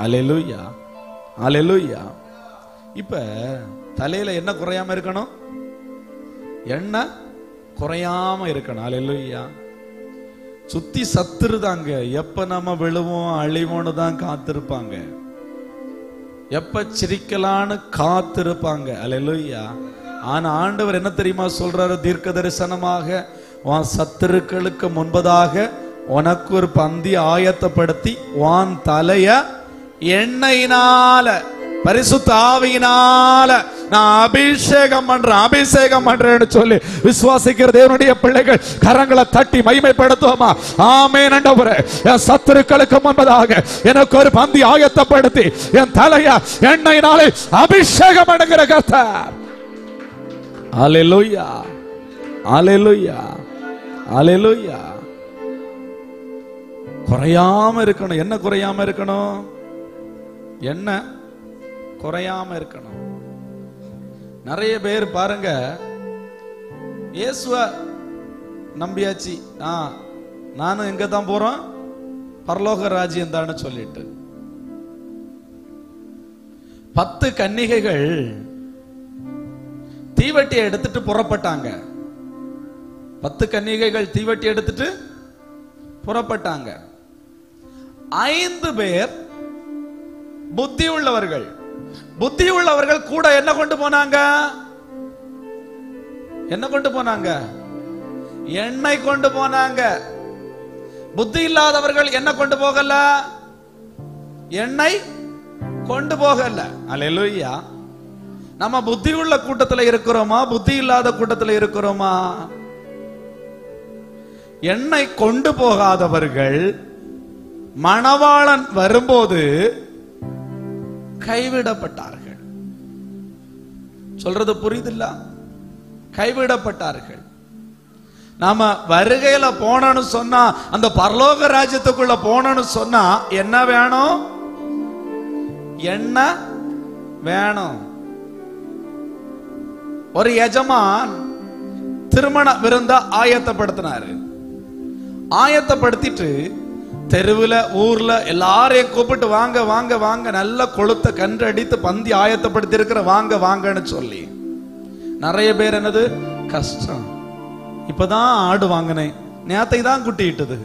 Speaker 1: அல்லேலூயா. அல்லேலூயா. இப்ப தலையில என்ன குறையாம இருக்கணும்? எண்ணெய் குறையாம இருக்கணும். அல்லேலூயா. சுத்தி சத்துருதாங்க. எப்ப நம்ம விழுவோம் அழிவோன்னு தான் காத்திருப்பாங்க. எப்ப சிரிக்கலான்னு காத்திருப்பாங்க. அல்லேலூயா. ஆனா ஆண்டவர் என்ன தெரியுமா சொல்றாரு? தீர்க்க தரிசனமாக, உன் சத்துருக்களுக்கு முன்பதாக உனக்கு ஒரு பந்தி ஆயத்தப்படுத்தி உன் தலைய எண்ணெயினால, பரிசுத்த ஆவியினால நான் அபிஷேகம் பண்றேன்னு சொல்லி விசுவாசிக்கிற தேவனுடைய பிள்ளைகள் கரங்களை தட்டி மகிமைப்படுத்துவோமா? ஆமென். ஆண்டவரே, என் சத்துருக்களுக்கு முன்பதாக எனக்கு ஒரு பந்தி ஆயத்தப்படுத்தி என் தலைய எண்ணெயினாலே அபிஷேகம் பண்ணுகிற கர்த்தர். அல்லேலூயா. அல்லேலூயா. அல்லேலூயா. குறையாம இருக்கணும். என்ன குறையாம இருக்கணும்? என்ன குறையாம இருக்கணும். நிறைய பேர் பாருங்க, இயேசுவ நம்பியாச்சு, நானும் எங்க தான் போறோம், பரலோக ராஜ்யம் தான் சொல்லிட்டு 10 கன்னிகைகள் தீவட்டியை எடுத்துட்டு புறப்பட்டாங்க. 10 கன்னிகைகள் தீவட்டி எடுத்துட்டு புறப்பட்டாங்க. 5 பேர் புத்தி உள்ளவர்கள். புத்தி உள்ளவர்கள் கூட என்ன கொண்டு போனாங்க? என்ன கொண்டு போனாங்க? எண்ணெய் கொண்டு போனாங்க. புத்தி இல்லாதவர்கள் என்ன கொண்டு போகல? எண்ணெய் கொண்டு போகல. அல்லேலூயா. நம்ம புத்தி உள்ள கூட்டத்துல இருக்கிறோமா, புத்தி இல்லாத கூட்டத்துல இருக்கிறோமா? எண்ணெய் கொண்டு போகாதவர்கள் மணவாளன் வரும்போது கைவிடப்பட்டார்கள். சொல்றது புரியுதில்ல? கைவிடப்பட்டார்கள். நாம வருகையில போனோம்னு சொன்னா, அந்த பரலோக ராஜ்யத்துக்குள்ள போனோம்னு சொன்னா என்ன வேணும்? எண்ணெய் வேணும். ஒரு எஜமான் திருமண விருந்த ஆயத்தப்படுத்தினாரு. ஆயத்தப்படுத்திட்டு தெருவுல ஊர்ல எல்லாரையும் கூப்பிட்டு வாங்க வாங்க வாங்க, நல்ல கொளுத்த கன்று அடித்து பந்தி ஆயத்தப்படுத்தி இருக்கிற, வாங்க வாங்கன்னு சொல்லி. நிறைய பேர் என்னது கஷ்டம், இப்பதான் ஆடு வாங்கினேன், நேத்தை தான் குட்டிட்டது,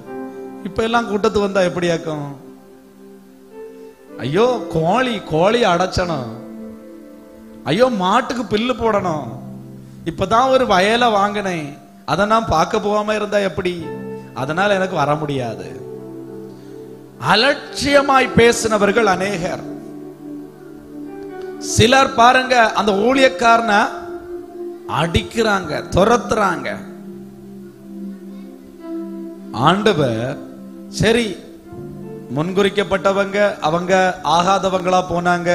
Speaker 1: இப்ப எல்லாம் கூட்டத்து வந்தா எப்படியாக்கும்? ஐயோ கோழி அடைச்சணும், ஐயோ மாட்டுக்கு பில்லு போடணும், இப்பதான் ஒரு வயலை வாங்கினேன், அதை நான் பார்க்க போகாம இருந்தா எப்படி? அதனால எனக்கு வர முடியாது. அலட்சியமாய் பேசினவர்கள் அநேகர். சிலர் பாருங்க, அந்த ஊழியக்காரனை அடிக்கிறாங்க, துரத்துறாங்க. ஆண்டவர் சரி, முன்குறிக்கப்பட்டவங்க அவங்க ஆகாதவங்களா போனாங்க,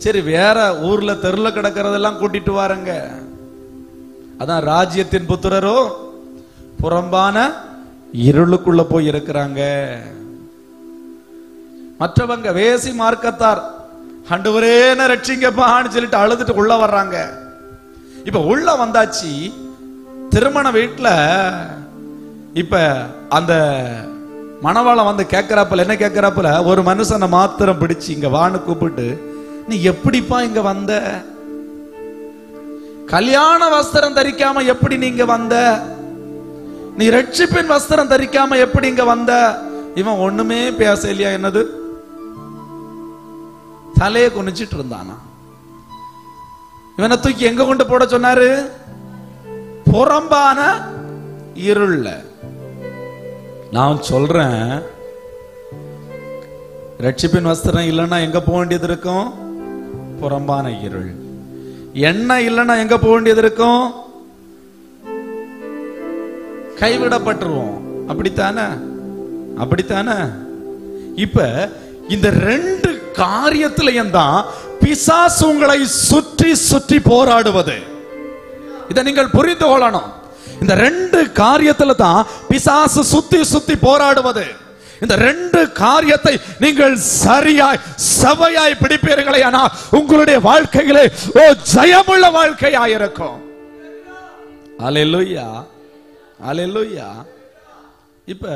Speaker 1: சரி வேற ஊர்ல தெருல கிடக்கிறதெல்லாம் கூட்டிட்டு வாருங்க. அதான் ராஜ்யத்தின் புத்திரரோ புறம்பான இருளுக்குள்ள போய் இருக்கிறாங்க. மற்றவங்க வேசி மார்க்கத்தார் ஆண்டவரே ரட்சிங்கப்பான்னு சொல்லிட்டு அழுதுட்டு உள்ள வர்றாங்க. இப்ப உள்ள வந்தாச்சு, திருமண வீட்டுல இப்ப அந்த மணவாளம் வந்து கேட்கிறாப்புல, என்ன கேட்கிறாப்புல, ஒரு மனுஷனை மாத்திரம் பிடிச்சு இங்க வான்னு கூப்பிட்டு, நீ எப்படிப்பா இங்க வந்த? கல்யாண வஸ்திரம் தரிக்காம எப்படி நீங்க வந்த? நீ ரட்சிப்பின் வஸ்திரம் தரிக்காம எப்படி இங்க வந்த? இவன் ஒண்ணுமே பேசலையா? என்னது தலையை குனிச்சிட்டு இருந்தானா? இவனை தூக்கி எங்க கொண்டு போட சொன்னாரு? புறம்பான இருள்ல. நான் சொல்றேன், ரட்சிப்பின் வஸ்திரம் இல்லைன்னா எங்க போக வேண்டியது இருக்கும்? புறம்பான இருள். எண்ணெய் இல்லைன்னா எங்க போக வேண்டியது இருக்கும்? கைவிடப்பட்டுருவோம். அப்படித்தானே? அப்படித்தானே? இப்ப இந்த 2 காரியத்திலையும் தான் பிசாசு உங்களை சுற்றி சுற்றி போராடுவது. இதை நீங்கள் புரிந்து கொள்ளணும். இந்த 2 காரியத்துல தான் பிசாசு சுத்தி சுத்தி போராடுவது. இந்த 2 காரியத்தை நீங்கள் சரியாய் சபையாய் பிடிப்பீர்களே, ஆனால் உங்களுடைய வாழ்க்கையிலே ஜெயமுள்ள வாழ்க்கையாயிருக்கும். அல்லேலூயா, அல்லேலூயா. இப்ப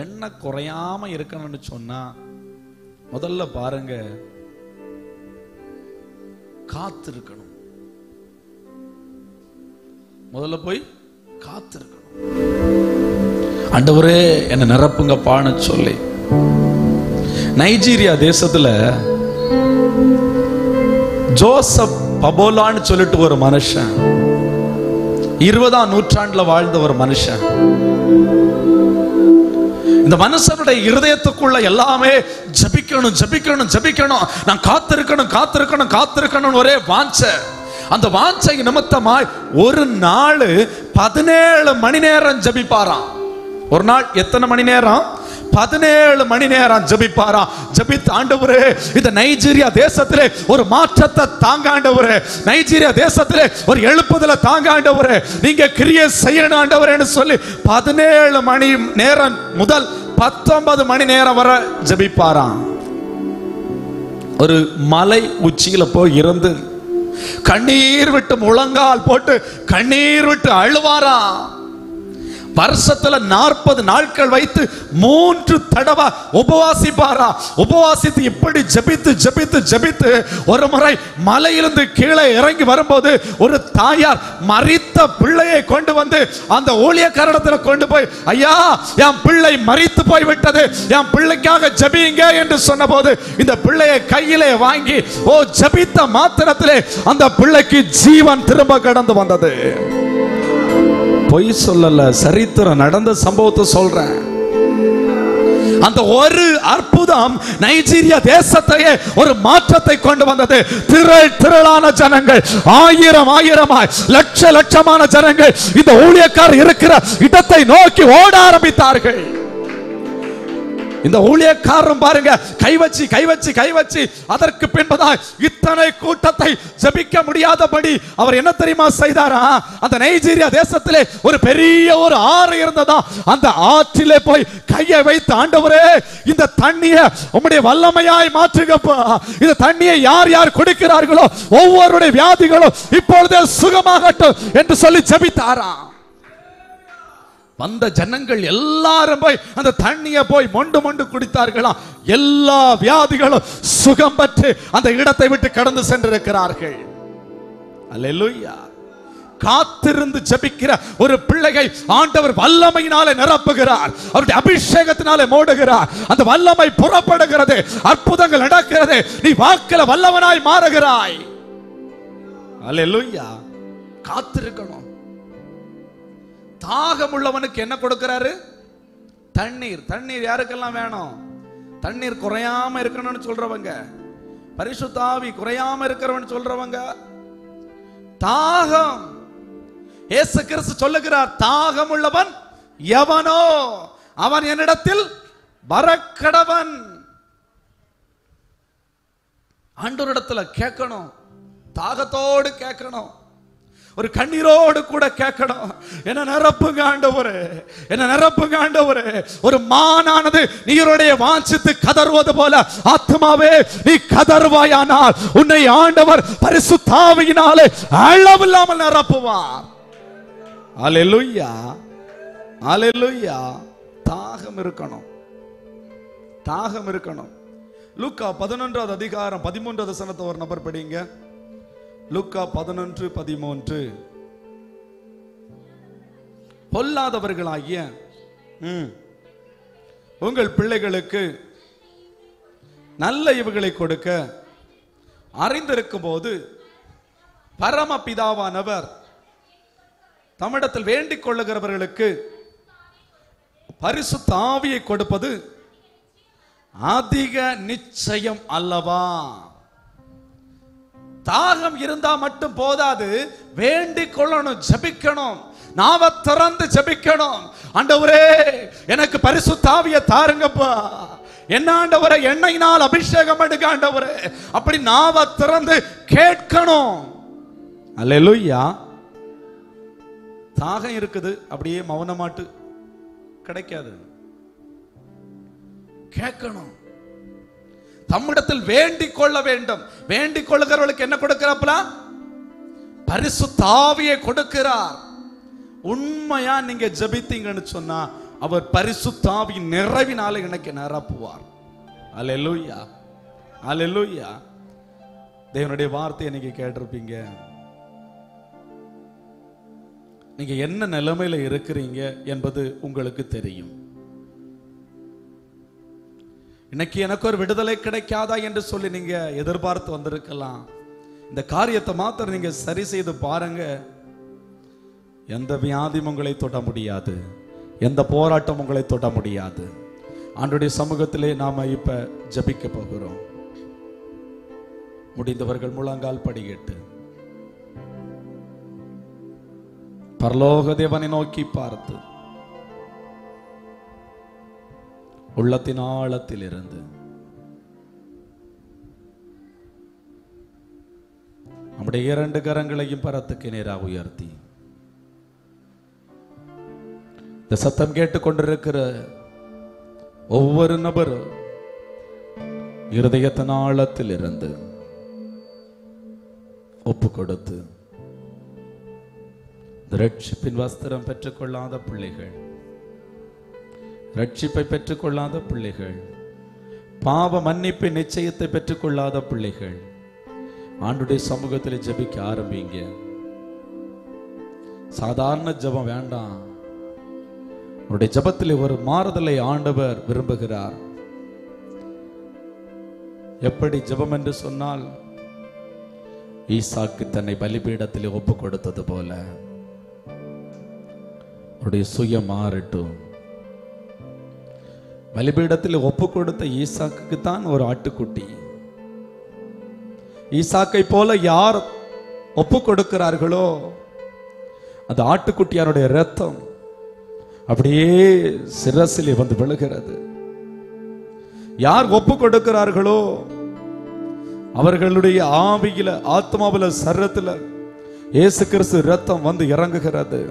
Speaker 1: எண்ணெய் குறையாம இருக்கணும்னு சொன்னா முதல்ல பாருங்க, காத்திருக்கணும். முதல்ல போய் காத்திருக்கணும். ஆண்டவரே என்ன நிரப்புங்கப்பான்னு சொல்லி. நைஜீரியா தேசத்துல ஜோசப் பபோலான்னு சொல்லிட்டு ஒரு மனுஷன், 20ஆம் நூற்றாண்டுல வாழ்ந்த ஒரு மனுஷன். இந்த மனுஷனுடைய இருதயத்துக்குள்ள எல்லாமே ஜபிக்கணும் ஜபிக்கணும் ஜபிக்கணும், நான் காத்திருக்கணும் காத்திருக்கணும் காத்திருக்கணும் ஒரே வாஞ்சை. அந்த வாஞ்சை நிமித்தமாய் ஒரு நாள் 17 மணி நேரம் ஜபிப்பாராம். ஒரு நாள் எத்தனை மணி நேரம்? 17 மணி நேரம் ஜபிப்பாராம். ஜபித்து, ஆண்டவரே இந்த நைஜீரியா தேசத்திலே ஒரு மாற்றத்தை தாங்க ஆண்டவரே, நைஜீரியா தேசத்திலே ஒரு எழுப்புதலை தாங்க ஆண்டவரே, நீங்க கிரியை செய்யணும் ஆண்டவரேன்னு சொல்லி 17 மணி நேரம் முதல் 19 மணி நேரம் வரை ஜபிப்பாராம். ஒரு மலை உச்சியில போய் இருந்து கண்ணீர் விட்டு முழங்கால் போட்டு கண்ணீர் விட்டு அழுவாராம். வருஷத்துல 40 நாட்கள் வைத்து 3 தடவை உபவாசிப்பாரா. உபவாசித்து இப்படி ஜெபித்து ஜெபித்து ஜெபித்து ஒரு முறை மலையிலிருந்து கீழே இறங்கி வரும்போது ஒரு தாயார் மரித்த பிள்ளையை கொண்டு வந்து அந்த ஊழியக்காரத்தில் கொண்டு போய், ஐயா என் பிள்ளை மரித்து போய் விட்டது, என் பிள்ளைக்காக ஜெபிங்க என்று சொன்னபோது இந்த பிள்ளையை கையிலே வாங்கி ஜெபித்த மாத்திரத்திலே அந்த பிள்ளைக்கு ஜீவன் திரும்ப கடந்து வந்தது. பொய் சொல்லல, சரித்திரம் நடந்த சம்பவத்தை சொல்றேன். அந்த ஒரு அற்புதம் நைஜீரியா தேசத்தையே ஒரு மாற்றத்தை கொண்டு வந்தது. திரளான ஜனங்கள், ஆயிரமாய் லட்ச லட்சமான ஜனங்கள் இந்த ஊழியக்காரர் இருக்கிற இடத்தை நோக்கி ஓட ஆரம்பித்தார்கள். இந்த ஊழியக்காரரும் பாருங்க, கை வச்சு அதற்கு பின்பதாய் இத்தனை கூட்டத்தை ஜெபிக்க முடியாதபடி அவர் என்ன தெரியுமா செய்தாரா? அந்த நைஜீரியா தேசத்திலே ஒரு பெரிய ஒரு ஆறு இருந்ததா, அந்த ஆற்றிலே போய் கையை வைத்து, ஆண்டவரே இந்த தண்ணியை உம்முடைய வல்லமையாய் மாற்றுங்கப்பா, இந்த தண்ணியை யார் யார் குடிக்கிறார்களோ ஒவ்வொருடைய வியாதிகளும் இப்பொழுதே சுகமாகட்டும் என்று சொல்லி ஜெபித்தாராம். வந்த ஜனங்கள் எல்லாரும் போய் அந்த தண்ணியை போய் மொண்டு குடித்தார்களாம். எல்லா வியாதிகளும் சுகம் பெற்று அந்த இடத்தை விட்டு கடந்து சென்றிருக்கிறார்கள். அல்லேலூயா. காத்திருந்து ஜெபிக்கிற ஒரு பிள்ளையை ஆண்டவர் வல்லமையினாலே நிரப்புகிறார், அவருடைய அபிஷேகத்தினாலே மூடுகிறார். அந்த வல்லமை புறப்படுகிறது, அற்புதங்கள் நடக்கிறது, நீ வாக்கில வல்லவனாய் மாறுகிறாய். அல்லேலூயா. காத்திருக்கணும். தாகம் உள்ளவனுக்கு என்ன கொடுக்கிறாரு? தண்ணீர். தண்ணீர் யாருக்கெல்லாம் வேணும்? தண்ணீர் குறையாம இருக்கணும்னு சொல்றவங்க, பரிசுத்த ஆவி குறையாம இருக்கிறவன் சொல்றவங்க. தாகம், இயேசு கிறிஸ்து சொல்லுகிறார், தாகம் உள்ளவன் எவனோ அவன் என்னிடத்தில் வரக்கடவன். ஆண்டவரிடத்துல கேட்கணும், தாகத்தோடு கேட்கணும், ஒரு கண்ணீரோடு கூட கேட்கணும். என்ன நிரப்புங்க ஆண்டவரே, என்ன நிரப்புங்க ஆண்டவரே. ஒரு மானானது நீருடைய வாஞ்சித்து கதறுவது போல ஆத்மாவே நீ கதறுவாயானால் உன்னை ஆண்டவர் பரிசுத்த ஆவியினாலே அளவில்லாமல் நிரப்புவார். அல்லேலூயா, அல்லேலூயா. தாகம் இருக்கணும், தாகம் இருக்கணும். லூக்கா 11வது அதிகாரம் 13வது வசனத்தை ஒரு நபர் படிங்க. லூக்கா 11:13. பொல்லாதவர்களாகிய உங்கள் பிள்ளைகளுக்கு நல்ல இவுகளை கொடுக்க அறிந்திருக்கும் போது பரமபிதாவானவர் தம்மிடத்தில் வேண்டிக் கொள்ளுகிறவர்களுக்கு பரிசுத்த ஆவியை கொடுப்பது அதிக நிச்சயம் அல்லவா? தாகம் இருந்தா மட்டும் போதாது, வேண்டிக் கொள்ளணும், ஜெபிக்கணும், நாவ திறந்து ஜெபிக்கணும். ஆண்டவரே எனக்கு பரிசுத்த ஆவியை தாருங்கப்பா, என்ன ஆண்டவரே எண்ணெயினால் அபிஷேகம் எடுங்க ஆண்டவரே, அப்படி நாவ திறந்து கேட்கணும். அல்லேலூயா. தாகம் இருக்குது, அப்படியே மௌனமாட்டு கிடைக்காது, கேட்கணும். தம்மிடத்தில் வேண்டிக் கொள்ள வேண்டும். வேண்டிக் கொள்ளுகிறவர்களுக்கு என்ன கொடுக்கிறாப்ல? பரிசுத்த ஆவியை கொடுக்கிறார். உண்மையா நீங்க ஜெபித்தீங்கன்னு சொன்னா அவர் பரிசுத்த ஆவியின் நிறைவினால எனக்கு நிரப்புவார். அல்லேலூயா, அல்லேலூயா. தேவனுடைய வார்த்தையை நீங்க கேட்டிருப்பீங்க. நீங்க என்ன நிலைமையில இருக்கிறீங்க என்பது உங்களுக்கு தெரியும். இன்னைக்கு எனக்கு ஒரு விடுதலை கிடைக்காதா என்று சொல்லி நீங்க எதிர்பார்த்து வந்திருக்கலாம். இந்த காரியத்தை மாத்திரம் நீங்க சரி செய்து பாருங்க. எந்த வியாதியும் உங்களை தொட முடியாது, எந்த போராட்டம் உங்களை தொட முடியாது. ஆண்டவருடைய சமூகத்திலே நாம இப்ப ஜெபிக்க போகிறோம். முடிந்தவர்கள் முழங்கால் படியிட்டு பரலோக தேவனை நோக்கி பார்த்து உள்ளத்தின் ஆழத்தில் இருந்து நம்முடைய 2 கரங்களையும் பரத்துக்கு நேராக உயர்த்தி இந்த சத்தம் கேட்டுக்கொண்டிருக்கிற ஒவ்வொரு நபரும் இருதயத்தின் ஆழத்தில் இருந்து ஒப்பு கொடுத்து ரட்சிப்பின் வஸ்திரம் பெற்றுக்கொள்ளாத பிள்ளைகள் ரட்சிப்பை பெற்றுக்கொள்ளாத பிள்ளைகள், பாவ மன்னிப்பை நிச்சயத்தை பெற்றுக்கொள்ளாத பிள்ளைகள், ஆண்டுடைய சமூகத்தில் ஜெபிக்க ஆரம்பிங்க. சாதாரண ஜெபம் வேண்டாம். உங்களுடைய ஜெபத்தில் ஒரு மாறுதலை ஆண்டவர் விரும்புகிறார். எப்படி ஜெபம் என்று சொன்னால், ஈசாக்கு தன்னை பலிபீடத்தில் ஒப்பு கொடுத்தது போல அவருடைய சுயம் மாறட்டும். பலிபீடத்தில் ஒப்பு கொடுத்த ஈசாக்கு தான் ஒரு ஆட்டுக்குட்டி. ஈசாக்கை போல யார் ஒப்பு கொடுக்கிறார்களோ அந்த ஆட்டுக்குட்டியாருடைய இரத்தம் அப்படியே சிரசிலே வந்து விழுகிறது. யார் ஒப்பு கொடுக்கிறார்களோ அவர்களுடைய ஆவியில, ஆத்மாவில, சரீரத்துல இயேசு கிறிஸ்து இரத்தம் வந்து இறங்குகிறது.